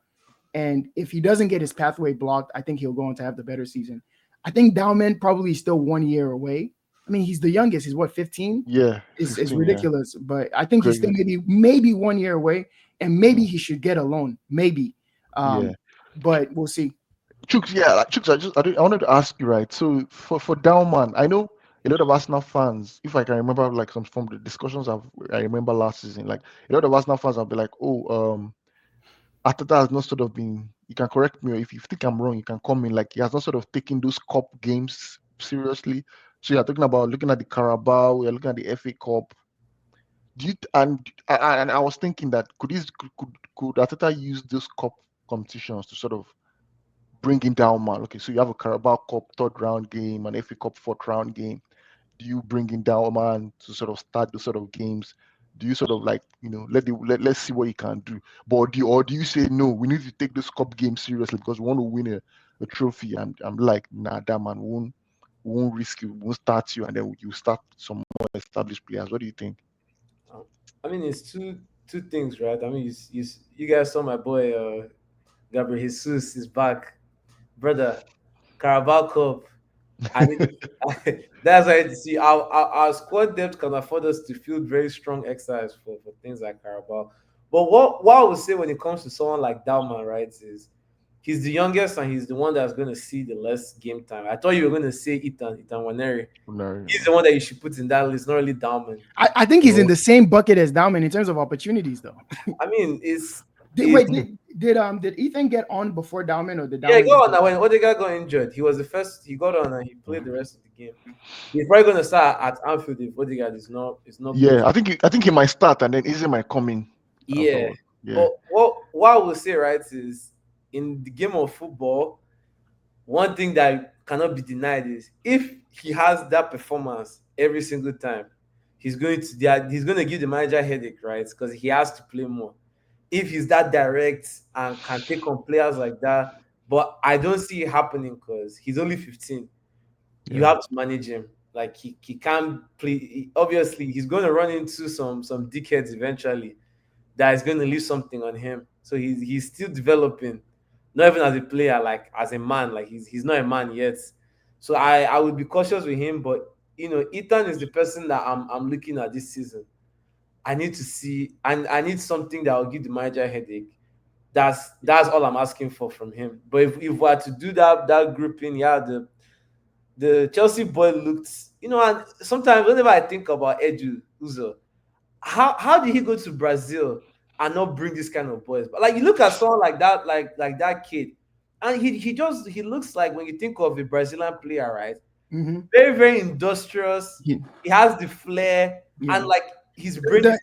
And if he doesn't get his pathway blocked, I think he'll go on to have the better season. I think Dowman probably still 1 year away. I mean, he's the youngest. He's what, 15? Yeah. Is 15. Yeah. ridiculous. But I think he's still Crazy. maybe 1 year away. And maybe Mm, he should get a loan. Maybe. yeah. But we'll see. Chooks, yeah, like, Chooks, I wanted to ask you, right? So for Dauman, I know a lot of Arsenal fans, if I can remember, like some from the discussions I remember last season, like a lot of Arsenal fans will be like, oh, Ateta has not sort of been. You can correct me, or if you think I'm wrong, you can come in. Like he has not sort of taken those cup games seriously. So you're talking about looking at the Carabao, you're looking at the FA Cup. Do you and I was thinking that could Ateta use those cup competitions to sort of bring in down man? Okay, so you have a Carabao Cup third round game, an FA Cup fourth round game. Do you bring in down man to sort of start those sort of games? Do you sort of like let's see what you can do? But do you say no? We need to take this cup game seriously because we want to win a trophy. I'm like nah, that man won't risk it. Won't start you, and then you start some more established players. What do you think? Um, I mean, it's two things, right? I mean, you guys saw my boy Gabriel Jesus is back, brother. Carabao Cup. I need to, that's why to see our squad depth can afford us to field very strong exercise for things like Carabao. But what I would say when it comes to someone like Dalman, right, is he's the youngest and he's the one that's going to see the less game time. I thought you were going to say Ethan Waneri. He's No. the one that you should put in that list, not really Dalman. I think You he's in know, the same bucket as Dowman in terms of opportunities, though. I mean, it's Did, it. wait, did Ethan get on before Dowman, or did Yeah, Dowman go get on. on? Now, when Odegaard got injured, he was the first. He got on and he played the rest of the game. He's probably going to start at Anfield if Odegaard is not playing. Yeah, I think he might start and then Easy might come in Yeah, afterwards. Yeah. but what I will say, right, is in the game of football, one thing that cannot be denied is if he has that performance every single time, he's going to give the manager a headache, right? Because he has to play more. If he's that direct and can take on players like that, but I don't see it happening because he's only 15. You Yeah. have to manage him. Like he can't play. Obviously, he's going to run into some dickheads eventually that is going to leave something on him. So he's still developing, not even as a player, like as a man. Like he's not a man yet. So I would be cautious with him. But Ethan is the person that I'm looking at this season. I need to see, and I need something that will give the manager a headache. That's all I'm asking for from him. But if we are to do that grouping, yeah, the Chelsea boy looked, and sometimes whenever I think about Edu Uzo, how did he go to Brazil and not bring this kind of boys? But like you look at someone like that, like that kid, and he looks like when you think of a Brazilian player, right? Mm-hmm. Very, very industrious. Yeah, He has the flair, and yeah. like his brain The, is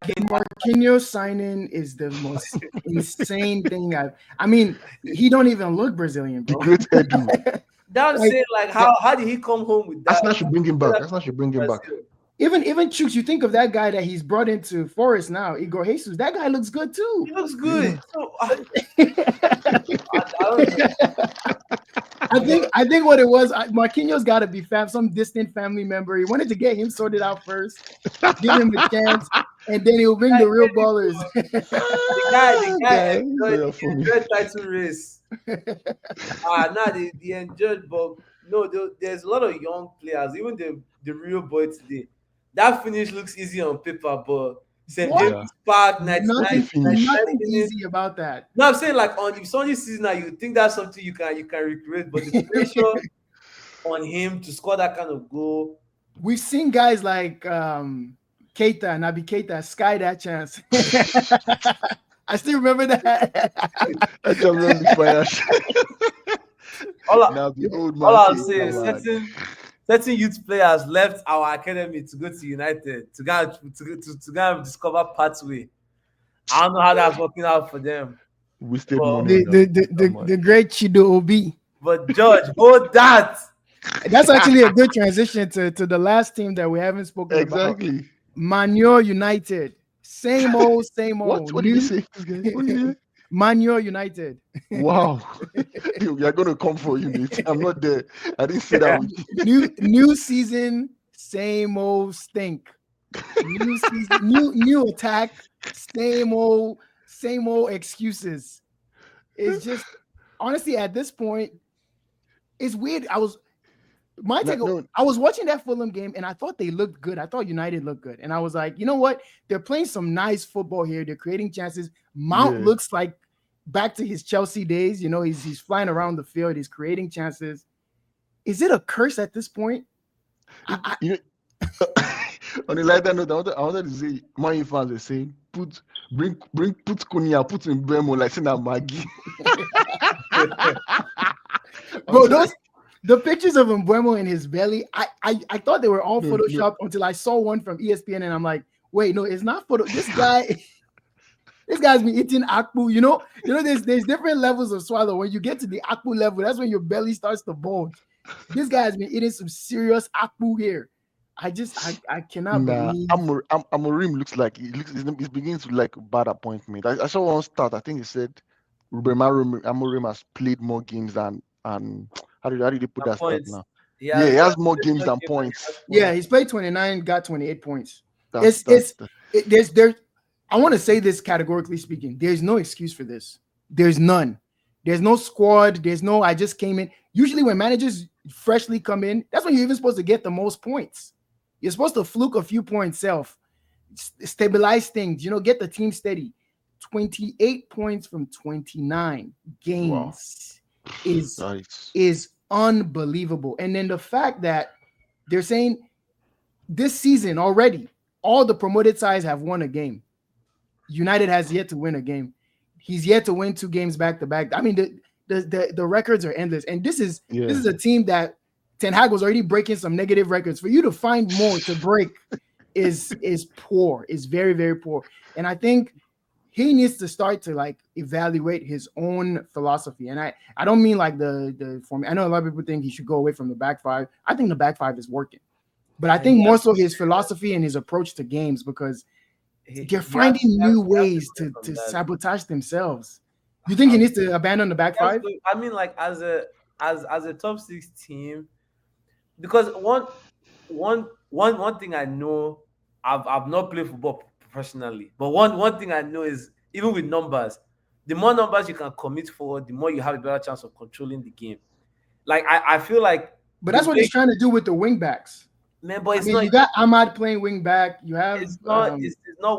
the Marquinhos signing is the most insane thing I mean, he don't even look Brazilian, The bro. great Edu. I'm Like, saying, like, how did he come home with that? Arsenal should bring him back. Arsenal should bring him back. Brazil. even Chooks, you think of that guy that he's brought into Forest now, Igor Jesus. That guy looks good too. He looks Yeah. good. So I don't know. I think what it was, Marquinhos got to be some distant family member. He wanted to get him sorted out first, give him a chance, and then he'll bring the real ballers. The guy Guys, they are funny. enjoyed title race. Now they enjoyed, but no, there's a lot of young players. Even the real boy today, that finish looks easy on paper, but St. What? James Park, Nothing, 99 nothing minutes. easy about that. No, I'm saying, like, on if Sunday season now, you think that's something you can recreate, but the pressure on him to score that kind of goal. We've seen guys like Keita, Naby Keita, sky that chance. I still remember that. I just love the fire. All Now the old man. all I'll came say is back. certain youth players left our academy to go to United to go and discover pathway. I don't know how that's working out for them. Wasted Well, money. The great Chido Obi. But George, hold that. That's actually a good transition to the last team that we haven't spoken about. Exactly. Manure United. Same old. What did you say? This guy? What did you say? Manure United. Wow. We are gonna come for you, mate. I'm not there. I didn't say that with you. New season, same old stink. New season, new attack, same old excuses. It's just, honestly, at this point, it's weird. I was watching that Fulham game and I thought they looked good. I thought United looked good. And I was like, you know what? They're playing some nice football here. They're creating chances. Mount looks like back to his Chelsea days. You know, he's flying around the field. He's creating chances. Is it a curse at this point? On a lighter note, I wanted to say, Man U fans are saying, put Kunya, put in Bremo, like saying that Maggie. Bro, the pictures of Mbuemo in his belly, I thought they were all photoshopped until I saw one from ESPN and I'm like, wait, no, it's not photo. This guy's been eating akpu. You know, there's different levels of swallow. When you get to the akpu level, that's when your belly starts to bulge. This guy has been eating some serious akpu here. I cannot believe. Amorim looks like he's beginning to like bad appointment. I saw one stat. I think he said Amorim has played more games than how did they put that stat now? Yeah, he has more games than points. Yeah, he's played 29, got 28 points. I want to say this categorically speaking. There's no excuse for this. There's none. There's no squad. There's no I just came in. Usually when managers freshly come in, that's when you're even supposed to get the most points. You're supposed to fluke a few points self, stabilize things, get the team steady. 28 points from 29 games is unbelievable. And then the fact that they're saying this season already, all the promoted sides have won a game. United has yet to win a game. He's yet to win 2 games back to back. I mean, the records are endless. And this is a team that Ten Hag was already breaking some negative records. For you to find more to break is poor. Is very, very poor. And I think he needs to start to like evaluate his own philosophy. And I don't mean like the form. I know a lot of people think he should go away from the back five. I think the back five is working. But I think more so his philosophy and his approach to games, because they're finding new ways to sabotage themselves. You think he needs to abandon the back five? I mean, like as a top 6 team, because one thing I know, I've not played football professionally, but one thing I know is, even with numbers, the more numbers you can commit forward, the more you have a better chance of controlling the game. Like I feel like, but that's what he's trying to do with the wing backs. Man, but not. You got Ahmad playing wing back. You have it's not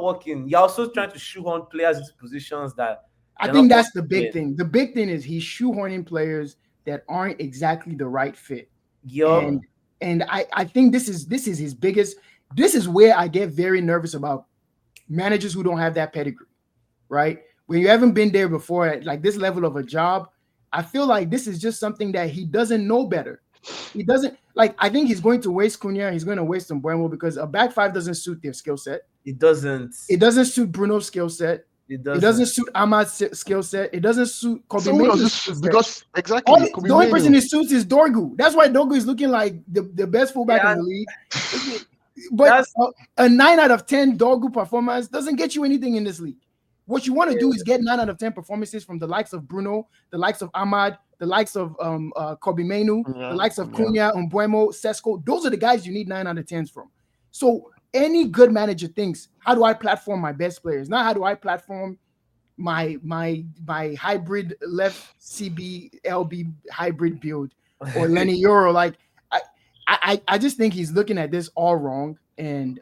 working. You're also trying to shoehorn players into positions that I think that's the big thing. The big thing is he's shoehorning players that aren't exactly the right fit. Yeah. And I think this is his biggest. This is where I get very nervous about managers who don't have that pedigree, right? When you haven't been there before at like this level of a job, I feel like this is just something that he doesn't know better. He doesn't like. I think he's going to waste Cunha. He's going to waste Mbuemo because a back five doesn't suit their skill set. It doesn't. It doesn't suit Bruno's skill set. It It doesn't doesn't. suit Ahmad's skill set. It doesn't suit Kobe So who does Mainoo's skill this? set. Because All exactly, the, Kobe the only person Mainoo. it suits is Dorgu. That's why Dorgu is looking like the best fullback Yeah, in the league. But that's a 9 out of 10 Dorgu performance doesn't get you anything in this league. What you want to do is get 9 out of 10 performances from the likes of Bruno, the likes of Ahmad, the likes of Kobe Mainoo, the likes of Cunha, Mbuemo, Sesko. Those are the guys you need 9 out of 10s from. So any good manager thinks, how do I platform my best players? Not how do I platform my hybrid left CB LB hybrid build or Lenny Euro. Like I just think he's looking at this all wrong. And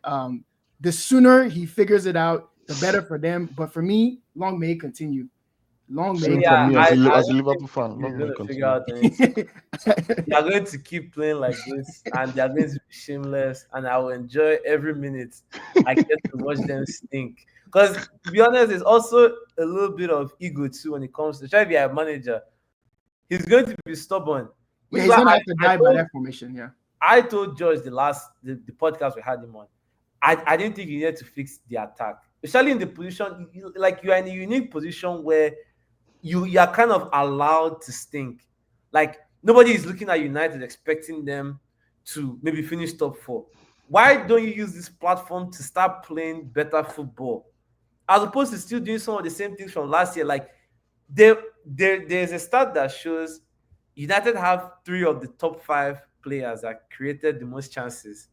the sooner he figures it out, the better for them. But for me, long may it continue. Long may Same it for yeah. me I as don't a Liverpool think fan. he's Long may gonna it figure continue. out anything. continue. They are going to keep playing like this, and they are going to be shameless, and I will enjoy every minute I get to watch them stink. Because to be honest, there's also a little bit of ego too when it comes to trying to be a manager. He's going to be stubborn, which Yeah, is he's why gonna have to die by told, that formation. Yeah. I told George the podcast we had him on. I didn't think you needed to fix the attack, especially in the position like you are in a unique position where you are kind of allowed to stink. Like nobody is looking at United expecting them to maybe finish top 4. Why don't you use this platform to start playing better football, as opposed to still doing some of the same things from last year? Like there's a stat that shows United have 3 of the top 5 players that created the most chances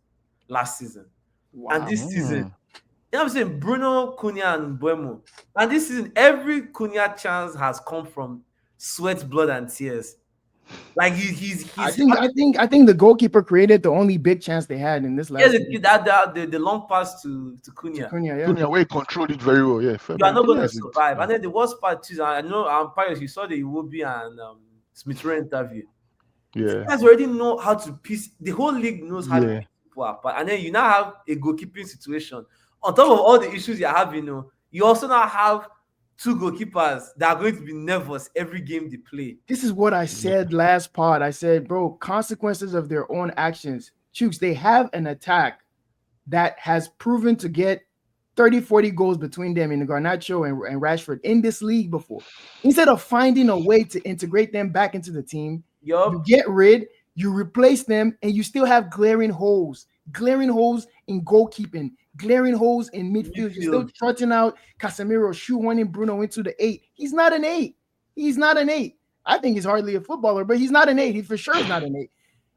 last season, and Wow. this season. You know what I'm saying? Bruno, Cunha, and Buemo. And this season, every Cunha chance has come from sweat, blood, and tears. Like he's I think the goalkeeper created the only big chance they had in this last game. the long pass to Cunha. Cunha, yeah. Cunha, where he controlled it very well. Yeah, fair You are play. not going Cunha to is survive. And then the worst part too, I know Pius, you saw the Iwobi and Smith Rowe interview. You yeah, guys already know how to piece. The whole league knows how to yeah. piece people apart. And then you now have a goalkeeping situation. On top of all the issues you're having, you also now have 2 goalkeepers that are going to be nervous every game they play. This is what I said last pod. I said, bro, consequences of their own actions. Chooks, they have an attack that has proven to get 30, 40 goals between them in Garnacho and Rashford in this league before. Instead of finding a way to integrate them back into the team, you get rid, you replace them, and you still have glaring holes in goalkeeping, glaring holes in midfield. You're still trotting out Casemiro, shoehorning Bruno into the 8. He's not an 8. He's not an 8. I think he's hardly a footballer, but he's not an 8. He for sure is not an 8.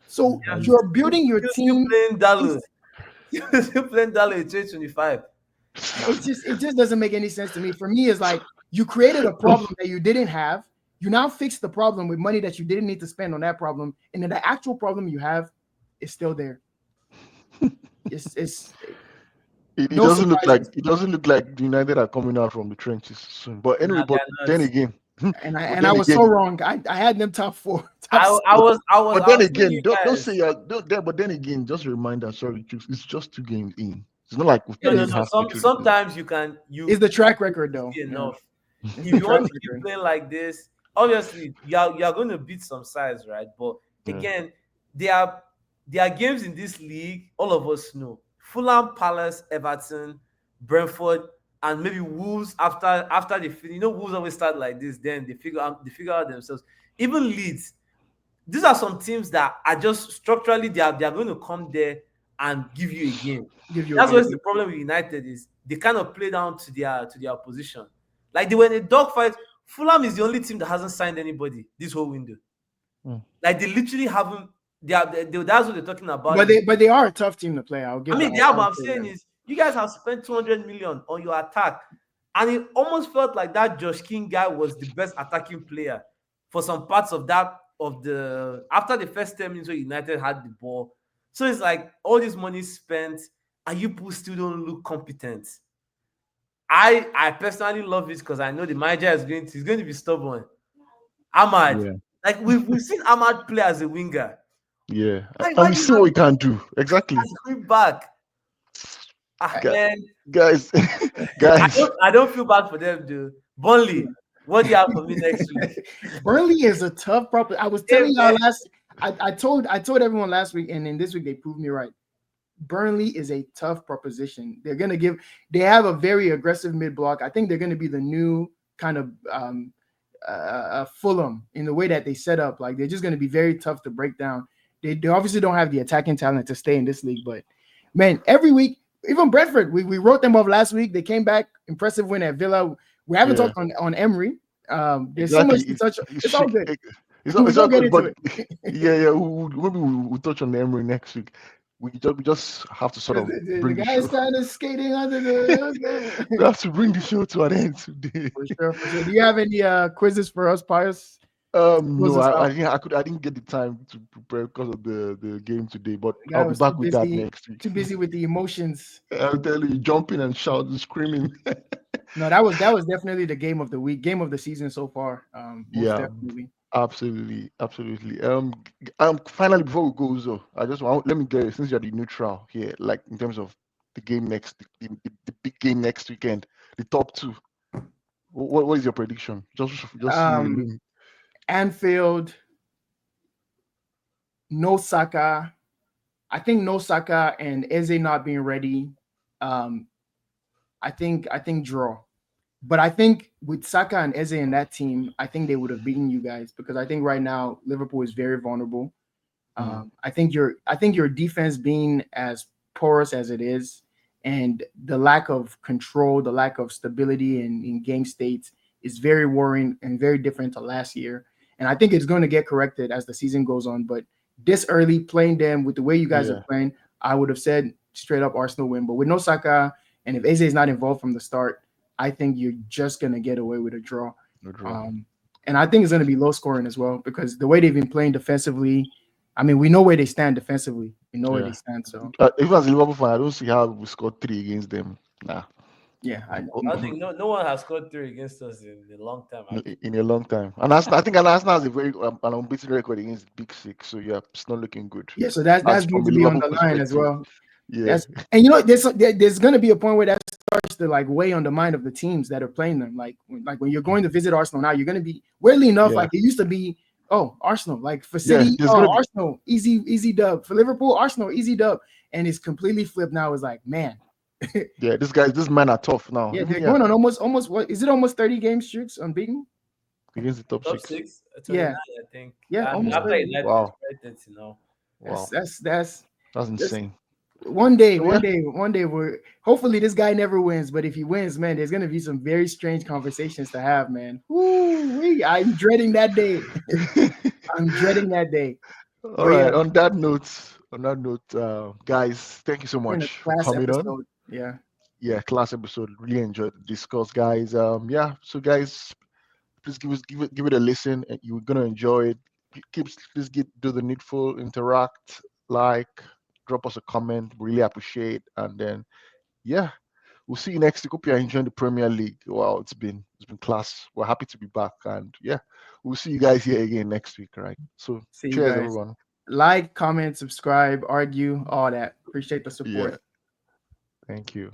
So you're building your team. Playing Dallo. You're playing Dallo in 2025. It just doesn't make any sense to me. For me, it's like you created a problem that you didn't have. You now fix the problem with money that you didn't need to spend on that problem, and then the actual problem you have is still there. It doesn't look like the United are coming out from the trenches soon. But anyway, then again, I was so wrong. I had them top 4. I was. But then again, don't say but then again, just a reminder. Sorry, it's just 2 games in. It's not like sometimes you can. It's the track record though. Enough. Yeah. If you want to keep playing like this, obviously you're going to beat some sides, right? But again, there are games in this league. All of us know Fulham, Palace, Everton, Brentford, and maybe Wolves. After they finish, Wolves always start like this. Then they figure out themselves. Even Leeds. These are some teams that are just structurally they are going to come there and give you a game. That's what's the problem with United is they kind of play down to their opposition. Like they were in a dogfight. Fulham is the only team that hasn't signed anybody this whole window. Like they literally haven't. That's what they're talking about. But they are a tough team to play. What I'm saying is you guys have spent 200 million on your attack, and it almost felt like that Josh King guy was the best attacking player for some parts of after the first 10 minutes where United had the ball. So it's like all this money spent, and you people still don't look competent. I personally love it because I know the manager is going to be stubborn. Ahmad, like we've seen Ahmad play as a winger. Yeah, and we see what we can do exactly. Back, guys. I don't feel bad for them, dude. Burnley, what do you have for me next week? Burnley is a tough problem. I was telling y'all I told everyone last week, and then this week they proved me right. Burnley is a tough proposition. They have a very aggressive mid block. I think they're going to be the new kind of Fulham in the way that they set up. Like they're just going to be very tough to break down. They obviously don't have the attacking talent to stay in this league, but man, every week, even Brentford, we wrote them off last week. They came back, impressive win at Villa. We haven't Yeah, talked on Emery. There's so exactly. much to touch. It's It's all good. it's We all don't get good, into but it. yeah. Maybe we'll touch on the Emery next week. We just have to sort Because of the bring the guy is show. kind of skating under the. We have to bring the show to an end today. For sure, for sure. Do you have any quizzes for us, Pius? Close No, us I out. think I didn't get the time to prepare because of the game today, but The I'll guy be was too back with that busy, next week. too busy with the emotions. I'll tell you, jumping and shouting, screaming. No, that was definitely the game of the week, game of the season so far. Most Yeah, definitely. absolutely, absolutely. Finally, before we go, so I just want let me get it, since you're the neutral here, like in terms of the game the big game next weekend, the top two. What is your prediction? Just leave a Um, name. Anfield, no Saka. I think no Saka and Eze not being ready. Um, I think draw. But I think with Saka and Eze in that team, I think they would have beaten you guys because I think right now Liverpool is very vulnerable. Mm, I think your defense being as porous as it is, and the lack of control, the lack of stability in game states is very worrying and very different to last year. And I think it's going to get corrected as the season goes on. But this early playing them with the way you guys are yeah, playing, I would have said straight up Arsenal win. But with no Saka and if Eze is not involved from the start, I think you're just going to get away with a draw. no draw. Um, and I think it's going to be low scoring as well because the way they've been playing defensively, I mean, we know where they stand defensively. We know where they Yeah. stand. So Even as a Liverpool fan, I don't see how we scored three against them. Nah, yeah, I don't think no one has scored three against us in a long time. in a long time. And I think Arsenal has a very an unbeaten record against the Big Six. So yeah, it's not looking good. yeah. So that's As going from a to be on Liverpool the line as perspective, well. yeah, That's and there's going to be a point where that starts to like weigh on the mind of the teams that are playing them. Like when you're going to visit Arsenal now, you're going to be weirdly enough yeah, like it used to be. Oh, Arsenal, like for yeah. City, There's oh gonna be Arsenal, easy dub. For Liverpool, Arsenal, easy dub, and it's completely flipped now. It's like man, yeah. This man are tough now. yeah, Even they're yeah, going on almost what is it? Almost 30 game streaks unbeaten. against the top Top six. six, 29, Yeah, I think. yeah, I mean, almost after 30. United, it's Wow, right 30 now. That's wow, that's that's that's that's insane. one day, So yeah, one day we're hopefully this guy never wins, but if he wins, man, there's gonna be some very strange conversations to have, man. Ooh, I'm dreading that day. I'm dreading that day. all But yeah, right. On that note, guys, thank you so we're in a much for class coming on. episode. Yeah. Yeah, class episode. Really enjoyed the discuss, guys. Yeah. So guys, please give it a listen. And you're gonna enjoy it. Please do the needful, interact, like, drop us a comment. Really appreciate. And then yeah, we'll see you next week. Hope you're enjoying the Premier League. Wow, it's been class. We're happy to be back. And yeah, we'll see you guys here again next week. All right. So See you cheers, guys. everyone. Like, comment, subscribe, argue, all that. Appreciate the support. Yeah, thank you.